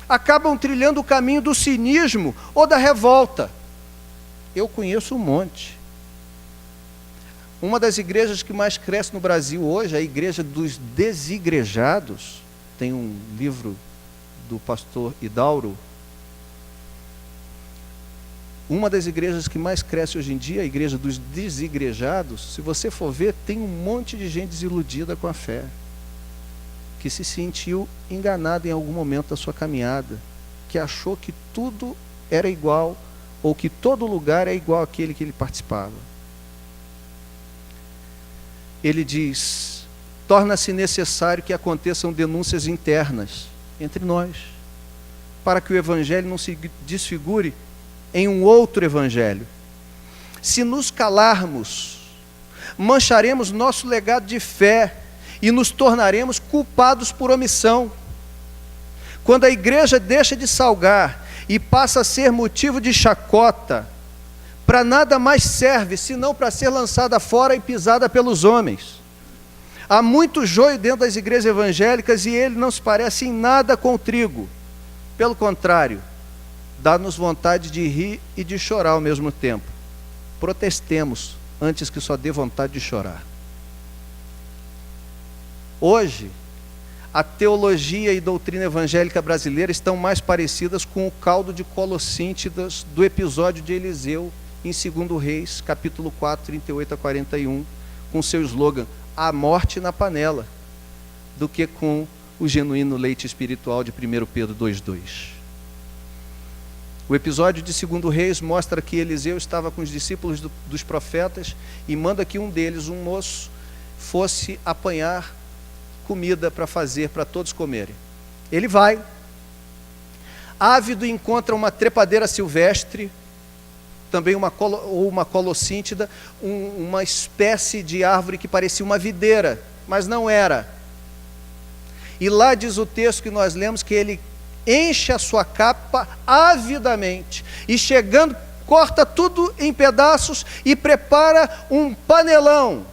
Acabam trilhando o caminho do cinismo ou da revolta. Eu conheço um monte. Uma das igrejas que mais cresce no Brasil hoje, a Igreja dos Desigrejados, tem um livro do pastor Hidauro. Uma das igrejas que mais cresce hoje em dia, a Igreja dos Desigrejados, se você for ver, tem um monte de gente desiludida com a fé. que se sentiu enganado em algum momento da sua caminhada, que achou que tudo era igual, ou que todo lugar é igual àquele que ele participava. Ele diz: torna-se necessário que aconteçam denúncias internas entre nós, para que o evangelho não se desfigure em um outro evangelho. Se nos calarmos, mancharemos nosso legado de fé e nos tornaremos culpados por omissão. Quando a igreja deixa de salgar e passa a ser motivo de chacota, para nada mais serve senão para ser lançada fora e pisada pelos homens. Há muito joio dentro das igrejas evangélicas e ele não se parece em nada com o trigo. Pelo contrário, dá-nos vontade de rir e de chorar ao mesmo tempo. Protestemos antes que só dê vontade de chorar. Hoje, a teologia e doutrina evangélica brasileira estão mais parecidas com o caldo de Colossíntidas do episódio de Eliseu em 2 Reis, capítulo 4, 38 a 41, com seu slogan: a morte na panela, do que com o genuíno leite espiritual de 1 Pedro 2,2. O episódio de 2 Reis mostra que Eliseu estava com os discípulos dos profetas e manda que um deles, um moço, fosse apanhar comida para fazer para todos comerem. Ele vai, ávido, encontra uma trepadeira silvestre, também uma colossíntida, uma espécie de árvore que parecia uma videira, mas não era. E lá diz o texto que nós lemos que ele enche a sua capa avidamente, e chegando, corta tudo em pedaços e prepara um panelão.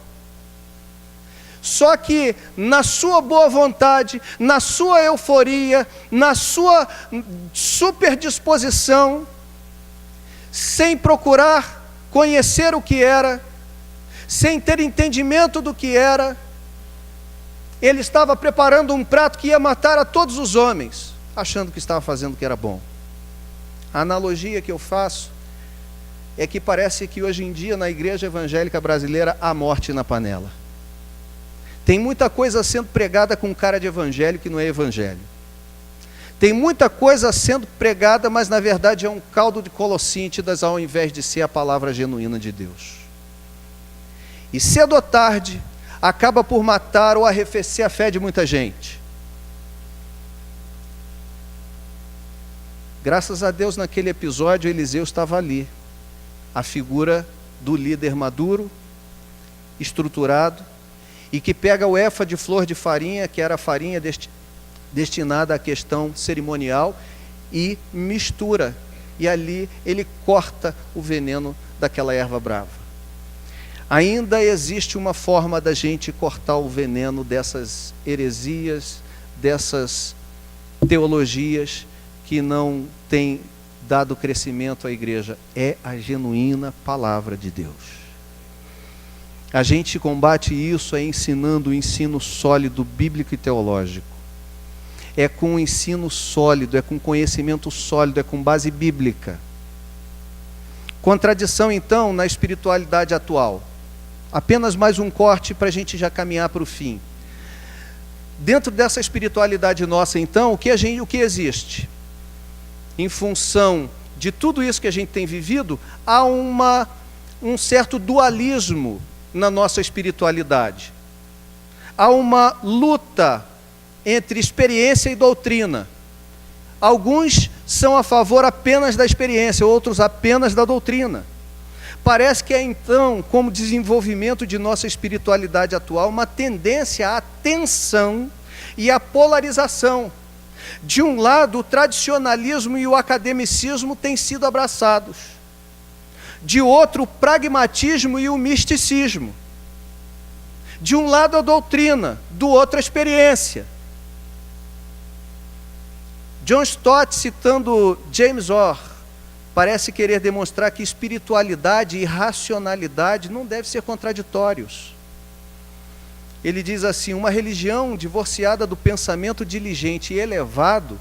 Só que na sua boa vontade, na sua euforia, na sua super disposição, sem procurar conhecer o que era, sem ter entendimento do que era, ele estava preparando um prato que ia matar a todos os homens, achando que estava fazendo o que era bom. A analogia que eu faço é que parece que hoje em dia na igreja evangélica brasileira há morte na panela. Tem muita coisa sendo pregada com cara de evangelho que não é evangelho. Tem muita coisa sendo pregada, mas na verdade é um caldo de Colossíntidas ao invés de ser a palavra genuína de Deus. E cedo ou tarde acaba por matar ou arrefecer a fé de muita gente. Graças a Deus, naquele episódio, Eliseu estava ali, a figura do líder maduro, estruturado, e que pega o éfa de flor de farinha, que era a farinha destinada à questão cerimonial, e mistura, e ali ele corta o veneno daquela erva brava. Ainda existe uma forma da gente cortar o veneno dessas heresias, dessas teologias que não têm dado crescimento à igreja. É a genuína palavra de Deus. A gente combate isso ensinando o ensino sólido, bíblico e teológico. É com o ensino sólido, é com conhecimento sólido, é com base bíblica. Contradição, então, na espiritualidade atual. Apenas mais um corte para a gente já caminhar para o fim. Dentro dessa espiritualidade nossa, então, o que existe? Em função de tudo isso que a gente tem vivido, há um certo dualismo na nossa espiritualidade. Há uma luta entre experiência e doutrina. Alguns são a favor apenas da experiência, outros apenas da doutrina. Parece que é então, como desenvolvimento de nossa espiritualidade atual, uma tendência à tensão e à polarização. De um lado, o tradicionalismo e o academicismo têm sido abraçados. De outro, o pragmatismo e o misticismo. De um lado a doutrina, do outro a experiência. John Stott, citando James Orr, parece querer demonstrar que espiritualidade e racionalidade não devem ser contraditórios. Ele diz assim: uma religião divorciada do pensamento diligente e elevado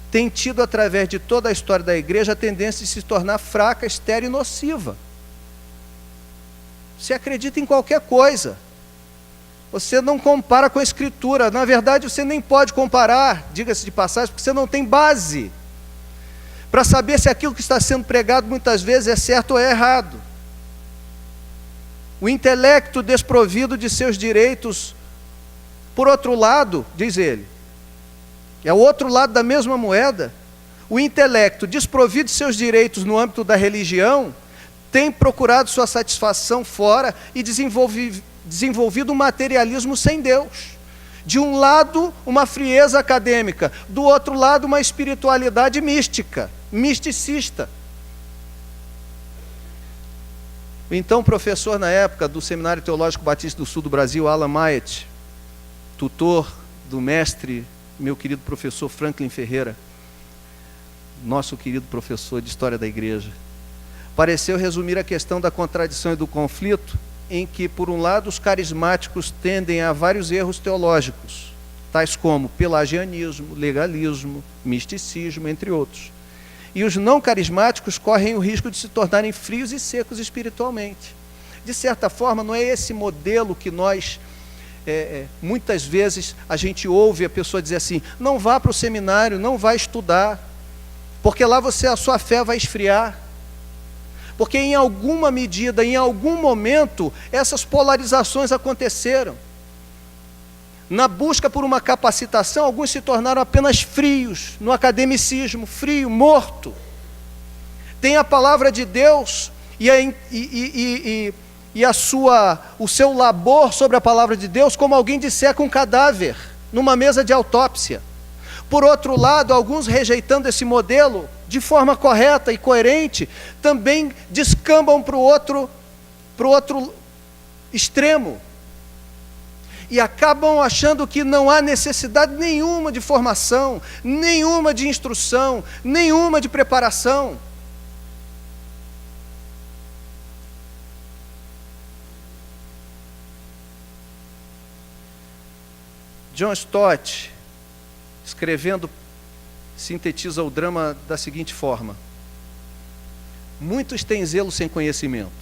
tem tido, através de toda a história da igreja, a tendência de se tornar fraca, estéril e nociva. Se acredita em qualquer coisa. Você não compara com a Escritura. Na verdade, você nem pode comparar, diga-se de passagem, porque você não tem base para saber se aquilo que está sendo pregado muitas vezes é certo ou é errado. O intelecto desprovido de seus direitos, por outro lado, diz ele, é o outro lado da mesma moeda, o intelecto desprovido de seus direitos no âmbito da religião, tem procurado sua satisfação fora e desenvolvido um materialismo sem Deus. De um lado, uma frieza acadêmica, do outro lado, uma espiritualidade mística, misticista. Então, o professor na época do Seminário Teológico Batista do Sul do Brasil, Alan Myatt, tutor do mestre, meu querido professor Franklin Ferreira, nosso querido professor de História da Igreja, pareceu resumir a questão da contradição e do conflito em que, por um lado, os carismáticos tendem a vários erros teológicos, tais como pelagianismo, legalismo, misticismo, entre outros. E os não carismáticos correm o risco de se tornarem frios e secos espiritualmente. De certa forma, não é esse modelo que nós, muitas vezes, a gente ouve a pessoa dizer assim, não vá para o seminário, não vá estudar, porque lá a sua fé vai esfriar. Porque em alguma medida, em algum momento, essas polarizações aconteceram. Na busca por uma capacitação, alguns se tornaram apenas frios, no academicismo, frio, morto. Tem a palavra de Deus o seu labor sobre a palavra de Deus como alguém disseca um cadáver, numa mesa de autópsia. Por outro lado, alguns rejeitando esse modelo, de forma correta e coerente, também descambam para o outro extremo. E acabam achando que não há necessidade nenhuma de formação, nenhuma de instrução, nenhuma de preparação. John Stott, escrevendo, sintetiza o drama da seguinte forma: muitos têm zelo sem conhecimento,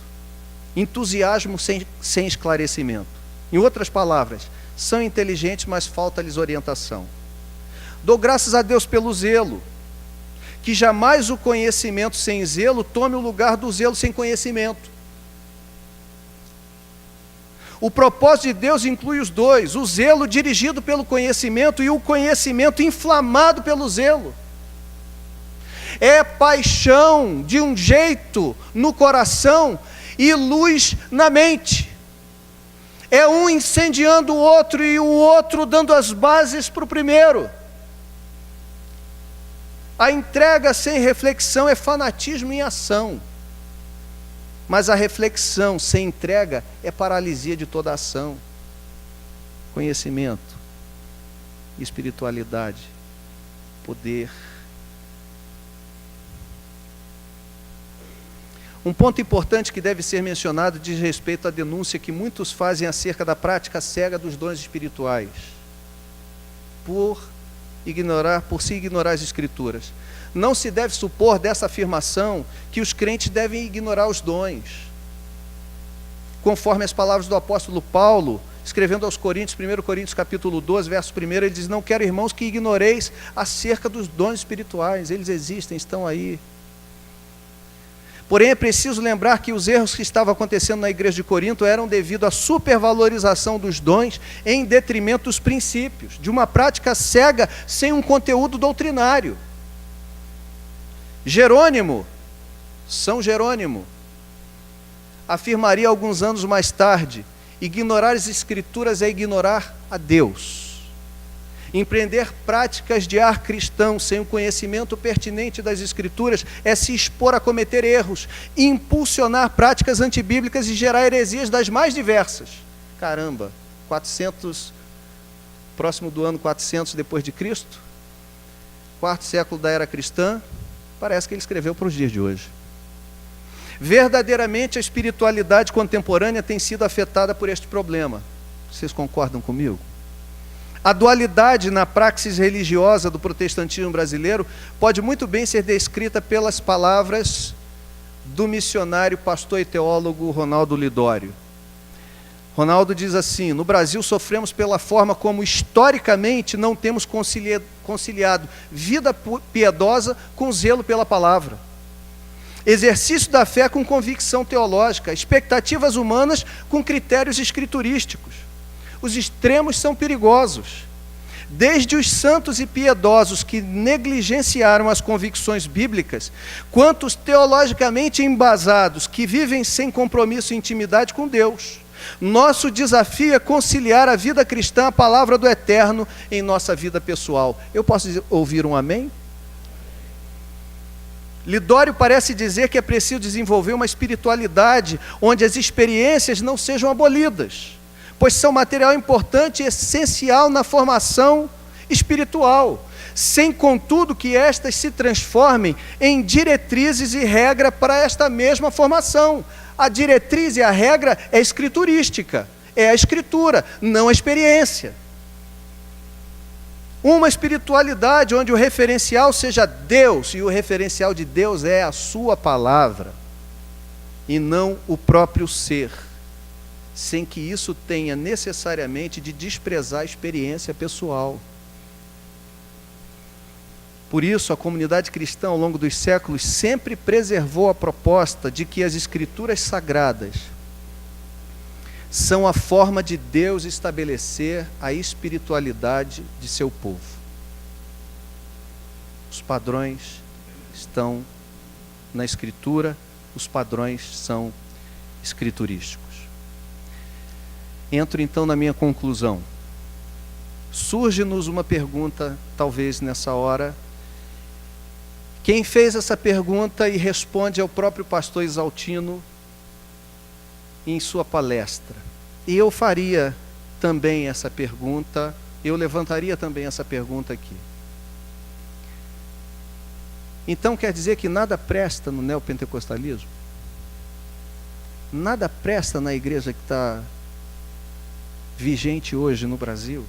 entusiasmo sem esclarecimento. Em outras palavras, são inteligentes, mas falta-lhes orientação. Dou graças a Deus pelo zelo, que jamais o conhecimento sem zelo tome o lugar do zelo sem conhecimento. O propósito de Deus inclui os dois, o zelo dirigido pelo conhecimento e o conhecimento inflamado pelo zelo. É paixão de um jeito no coração e luz na mente. É um incendiando o outro e o outro dando as bases para o primeiro. A entrega sem reflexão é fanatismo em ação. Mas a reflexão sem entrega é paralisia de toda ação. Conhecimento, espiritualidade, poder. Um ponto importante que deve ser mencionado diz respeito à denúncia que muitos fazem acerca da prática cega dos dons espirituais, por se ignorar as Escrituras. Não se deve supor dessa afirmação que os crentes devem ignorar os dons. Conforme as palavras do apóstolo Paulo, escrevendo aos Coríntios, 1 Coríntios capítulo 12, verso 1, ele diz: não quero, irmãos, que ignoreis acerca dos dons espirituais, eles existem, estão aí. Porém, é preciso lembrar que os erros que estavam acontecendo na igreja de Corinto eram devido à supervalorização dos dons em detrimento dos princípios, de uma prática cega sem um conteúdo doutrinário. São Jerônimo, afirmaria alguns anos mais tarde: ignorar as Escrituras é ignorar a Deus. Empreender práticas de ar cristão sem o conhecimento pertinente das Escrituras é se expor a cometer erros, impulsionar práticas antibíblicas e gerar heresias das mais diversas. Caramba, 400, próximo do ano 400 depois de Cristo, quarto século da era cristã, parece que ele escreveu para os dias de hoje. Verdadeiramente a espiritualidade contemporânea tem sido afetada por este problema. Vocês concordam comigo? A dualidade na praxis religiosa do protestantismo brasileiro pode muito bem ser descrita pelas palavras do missionário, pastor e teólogo Ronaldo Lidório. Ronaldo diz assim: no Brasil sofremos pela forma como historicamente não temos conciliado vida piedosa com zelo pela palavra, exercício da fé com convicção teológica, expectativas humanas com critérios escriturísticos. Os extremos são perigosos. Desde os santos e piedosos que negligenciaram as convicções bíblicas, quanto os teologicamente embasados que vivem sem compromisso e intimidade com Deus. Nosso desafio é conciliar a vida cristã, a palavra do Eterno, em nossa vida pessoal. Eu posso ouvir um amém? Lidório parece dizer que é preciso desenvolver uma espiritualidade onde as experiências não sejam abolidas, pois são material importante e essencial na formação espiritual, sem contudo que estas se transformem em diretrizes e regra para esta mesma formação. A diretriz e a regra é escriturística, é a escritura, não a experiência. Uma espiritualidade onde o referencial seja Deus, e o referencial de Deus é a sua palavra, e não o próprio ser, sem que isso tenha necessariamente de desprezar a experiência pessoal. Por isso, a comunidade cristã, ao longo dos séculos, sempre preservou a proposta de que as Escrituras Sagradas são a forma de Deus estabelecer a espiritualidade de seu povo. Os padrões estão na Escritura, os padrões são escriturísticos. Entro então na minha conclusão. Surge-nos uma pergunta, talvez nessa hora. Quem fez essa pergunta e responde é o próprio pastor Isaltino em sua palestra. E eu faria também essa pergunta, eu levantaria também essa pergunta aqui. Então quer dizer que nada presta no neopentecostalismo? Nada presta na igreja que está vigente hoje no Brasil?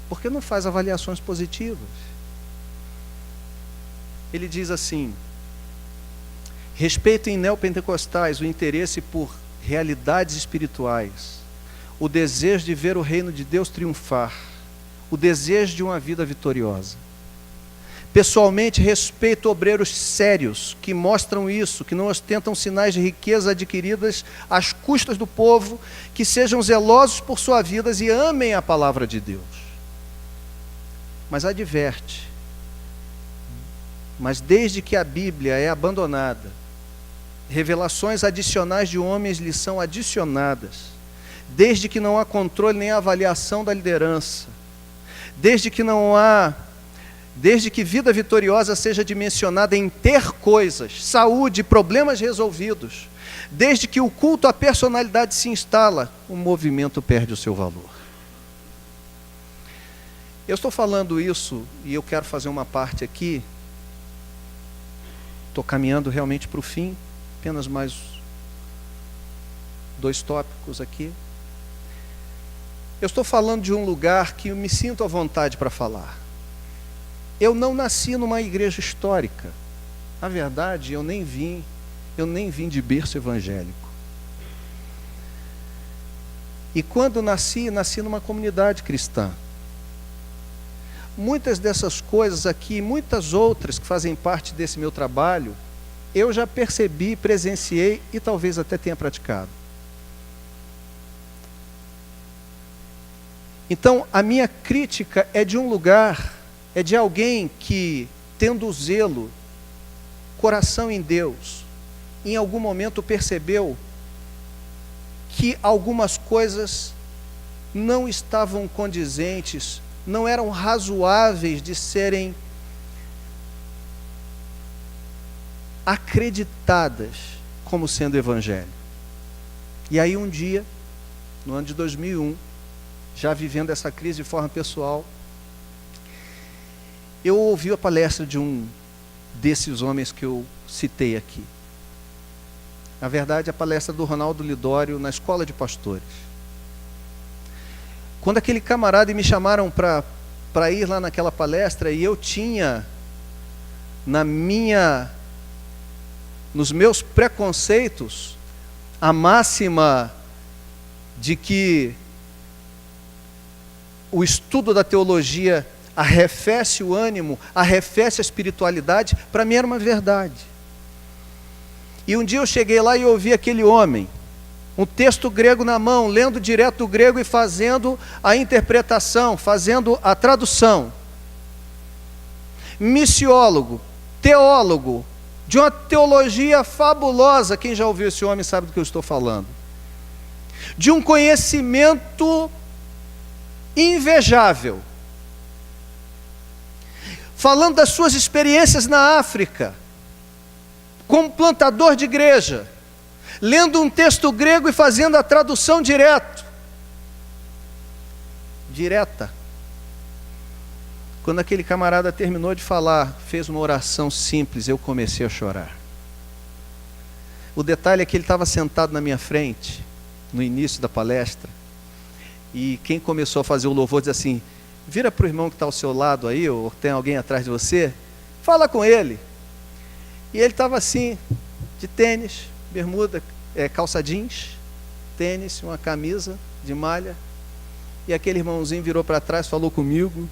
Porque não faz avaliações positivas. Ele diz assim: respeito em neopentecostais o interesse por realidades espirituais, o desejo de ver o reino de Deus triunfar, o desejo de uma vida vitoriosa. Pessoalmente, respeito obreiros sérios que mostram isso, que não ostentam sinais de riqueza adquiridas às custas do povo, que sejam zelosos por suas vidas e amem a palavra de Deus. Mas adverte: mas desde que a Bíblia é abandonada, revelações adicionais de homens lhe são adicionadas, desde que não há controle nem avaliação da liderança, desde que vida vitoriosa seja dimensionada em ter coisas, saúde, problemas resolvidos, desde que o culto à personalidade se instala, o movimento perde o seu valor. Eu estou falando isso e eu quero fazer uma parte aqui. Estou caminhando realmente para o fim, apenas mais 2 tópicos aqui. Eu estou falando de um lugar que eu me sinto à vontade para falar. Eu não nasci numa igreja histórica. Na verdade, eu nem vim de berço evangélico. E quando nasci numa comunidade cristã. Muitas dessas coisas aqui, muitas outras que fazem parte desse meu trabalho, eu já percebi, presenciei e talvez até tenha praticado. Então, a minha crítica é de um lugar, é de alguém que, tendo zelo, coração em Deus, em algum momento percebeu que algumas coisas não estavam condizentes, não eram razoáveis de serem acreditadas como sendo evangelho. E aí um dia, no ano de 2001, já vivendo essa crise de forma pessoal, eu ouvi a palestra de um desses homens que eu citei aqui. Na verdade, a palestra do Ronaldo Lidório na Escola de Pastores. Quando aquele camarada me chamaram para ir lá naquela palestra, e eu tinha nos meus preconceitos a máxima de que o estudo da teologia arrefece o ânimo, arrefece a espiritualidade, para mim era uma verdade. E um dia eu cheguei lá e ouvi aquele homem, um texto grego na mão, lendo direto do grego e fazendo a interpretação, fazendo a tradução. Missiólogo, teólogo, de uma teologia fabulosa, quem já ouviu esse homem sabe do que eu estou falando. De um conhecimento invejável. Falando das suas experiências na África, como plantador de igreja, lendo um texto grego e fazendo a tradução direta. Quando aquele camarada terminou de falar, fez uma oração simples, eu comecei a chorar. O detalhe é que ele estava sentado na minha frente, no início da palestra, e quem começou a fazer o louvor disse assim: vira para o irmão que está ao seu lado aí, ou tem alguém atrás de você, fala com ele. E ele estava assim, de tênis, bermuda, calça jeans, tênis, uma camisa de malha, e aquele irmãozinho virou para trás, falou comigo,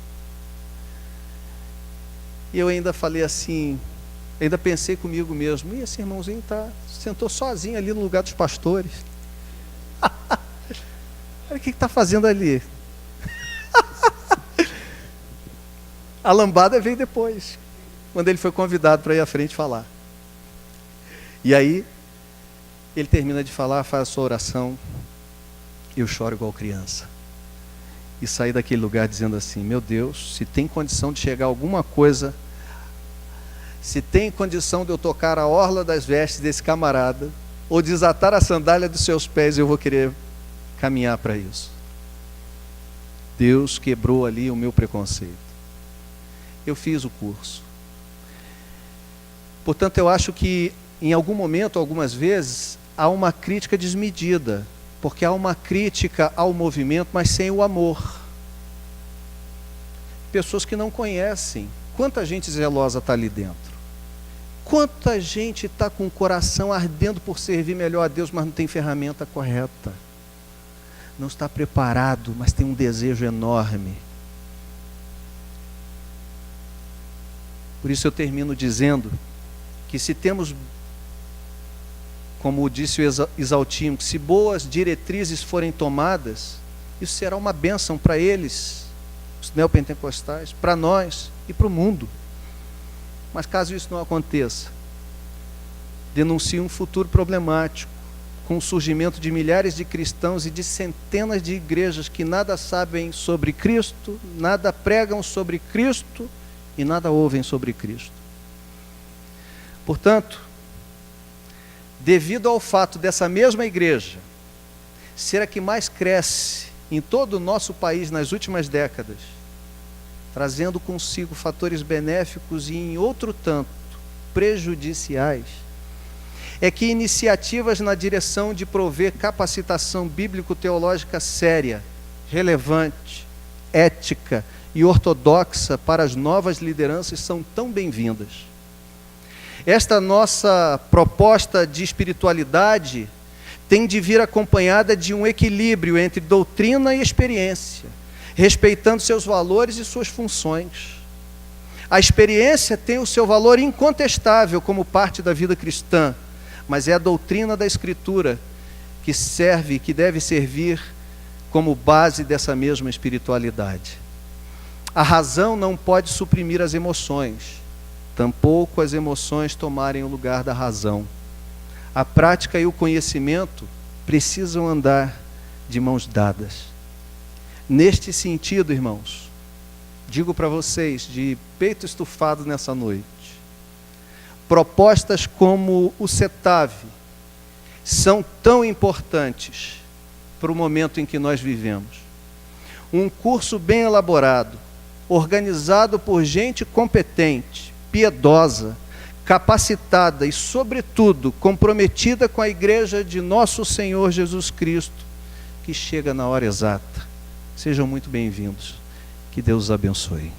e eu ainda falei assim, ainda pensei comigo mesmo, e esse irmãozinho sentou sozinho ali no lugar dos pastores. O que está fazendo ali? A lambada veio depois, quando ele foi convidado para ir à frente falar. E aí, ele termina de falar, faz a sua oração, eu choro igual criança. E saí daquele lugar dizendo assim: meu Deus, se tem condição de chegar alguma coisa, se tem condição de eu tocar a orla das vestes desse camarada, ou desatar a sandália dos seus pés, eu vou querer caminhar para isso. Deus quebrou ali o meu preconceito. Eu fiz o curso. Portanto, eu acho que em algum momento, algumas vezes, há uma crítica desmedida, porque há uma crítica ao movimento, mas sem o amor. Pessoas que não conhecem. Quanta gente zelosa está ali dentro? Quanta gente está com o coração ardendo por servir melhor a Deus, mas não tem ferramenta correta. Não está preparado, mas tem um desejo enorme. Por isso eu termino dizendo que se temos, como disse o Exaltino, se boas diretrizes forem tomadas, isso será uma bênção para eles, os neopentecostais, para nós e para o mundo. Mas caso isso não aconteça, denuncio um futuro problemático, com o surgimento de milhares de cristãos e de centenas de igrejas que nada sabem sobre Cristo, nada pregam sobre Cristo e nada ouvem sobre Cristo. Portanto, devido ao fato dessa mesma igreja ser a que mais cresce em todo o nosso país nas últimas décadas, trazendo consigo fatores benéficos e em outro tanto prejudiciais, é que iniciativas na direção de prover capacitação bíblico-teológica séria, relevante, ética e ortodoxa para as novas lideranças são tão bem-vindas. Esta nossa proposta de espiritualidade tem de vir acompanhada de um equilíbrio entre doutrina e experiência, respeitando seus valores e suas funções. A experiência tem o seu valor incontestável como parte da vida cristã, mas é a doutrina da Escritura que serve, que deve servir como base dessa mesma espiritualidade. A razão não pode suprimir as emoções, tampouco as emoções tomarem o lugar da razão. A prática e o conhecimento precisam andar de mãos dadas. Neste sentido, irmãos, digo para vocês, de peito estufado nessa noite, propostas como o CETAV são tão importantes para o momento em que nós vivemos. Um curso bem elaborado, organizado por gente competente, piedosa, capacitada e, sobretudo, comprometida com a igreja de nosso Senhor Jesus Cristo, que chega na hora exata. Sejam muito bem-vindos. Que Deus os abençoe.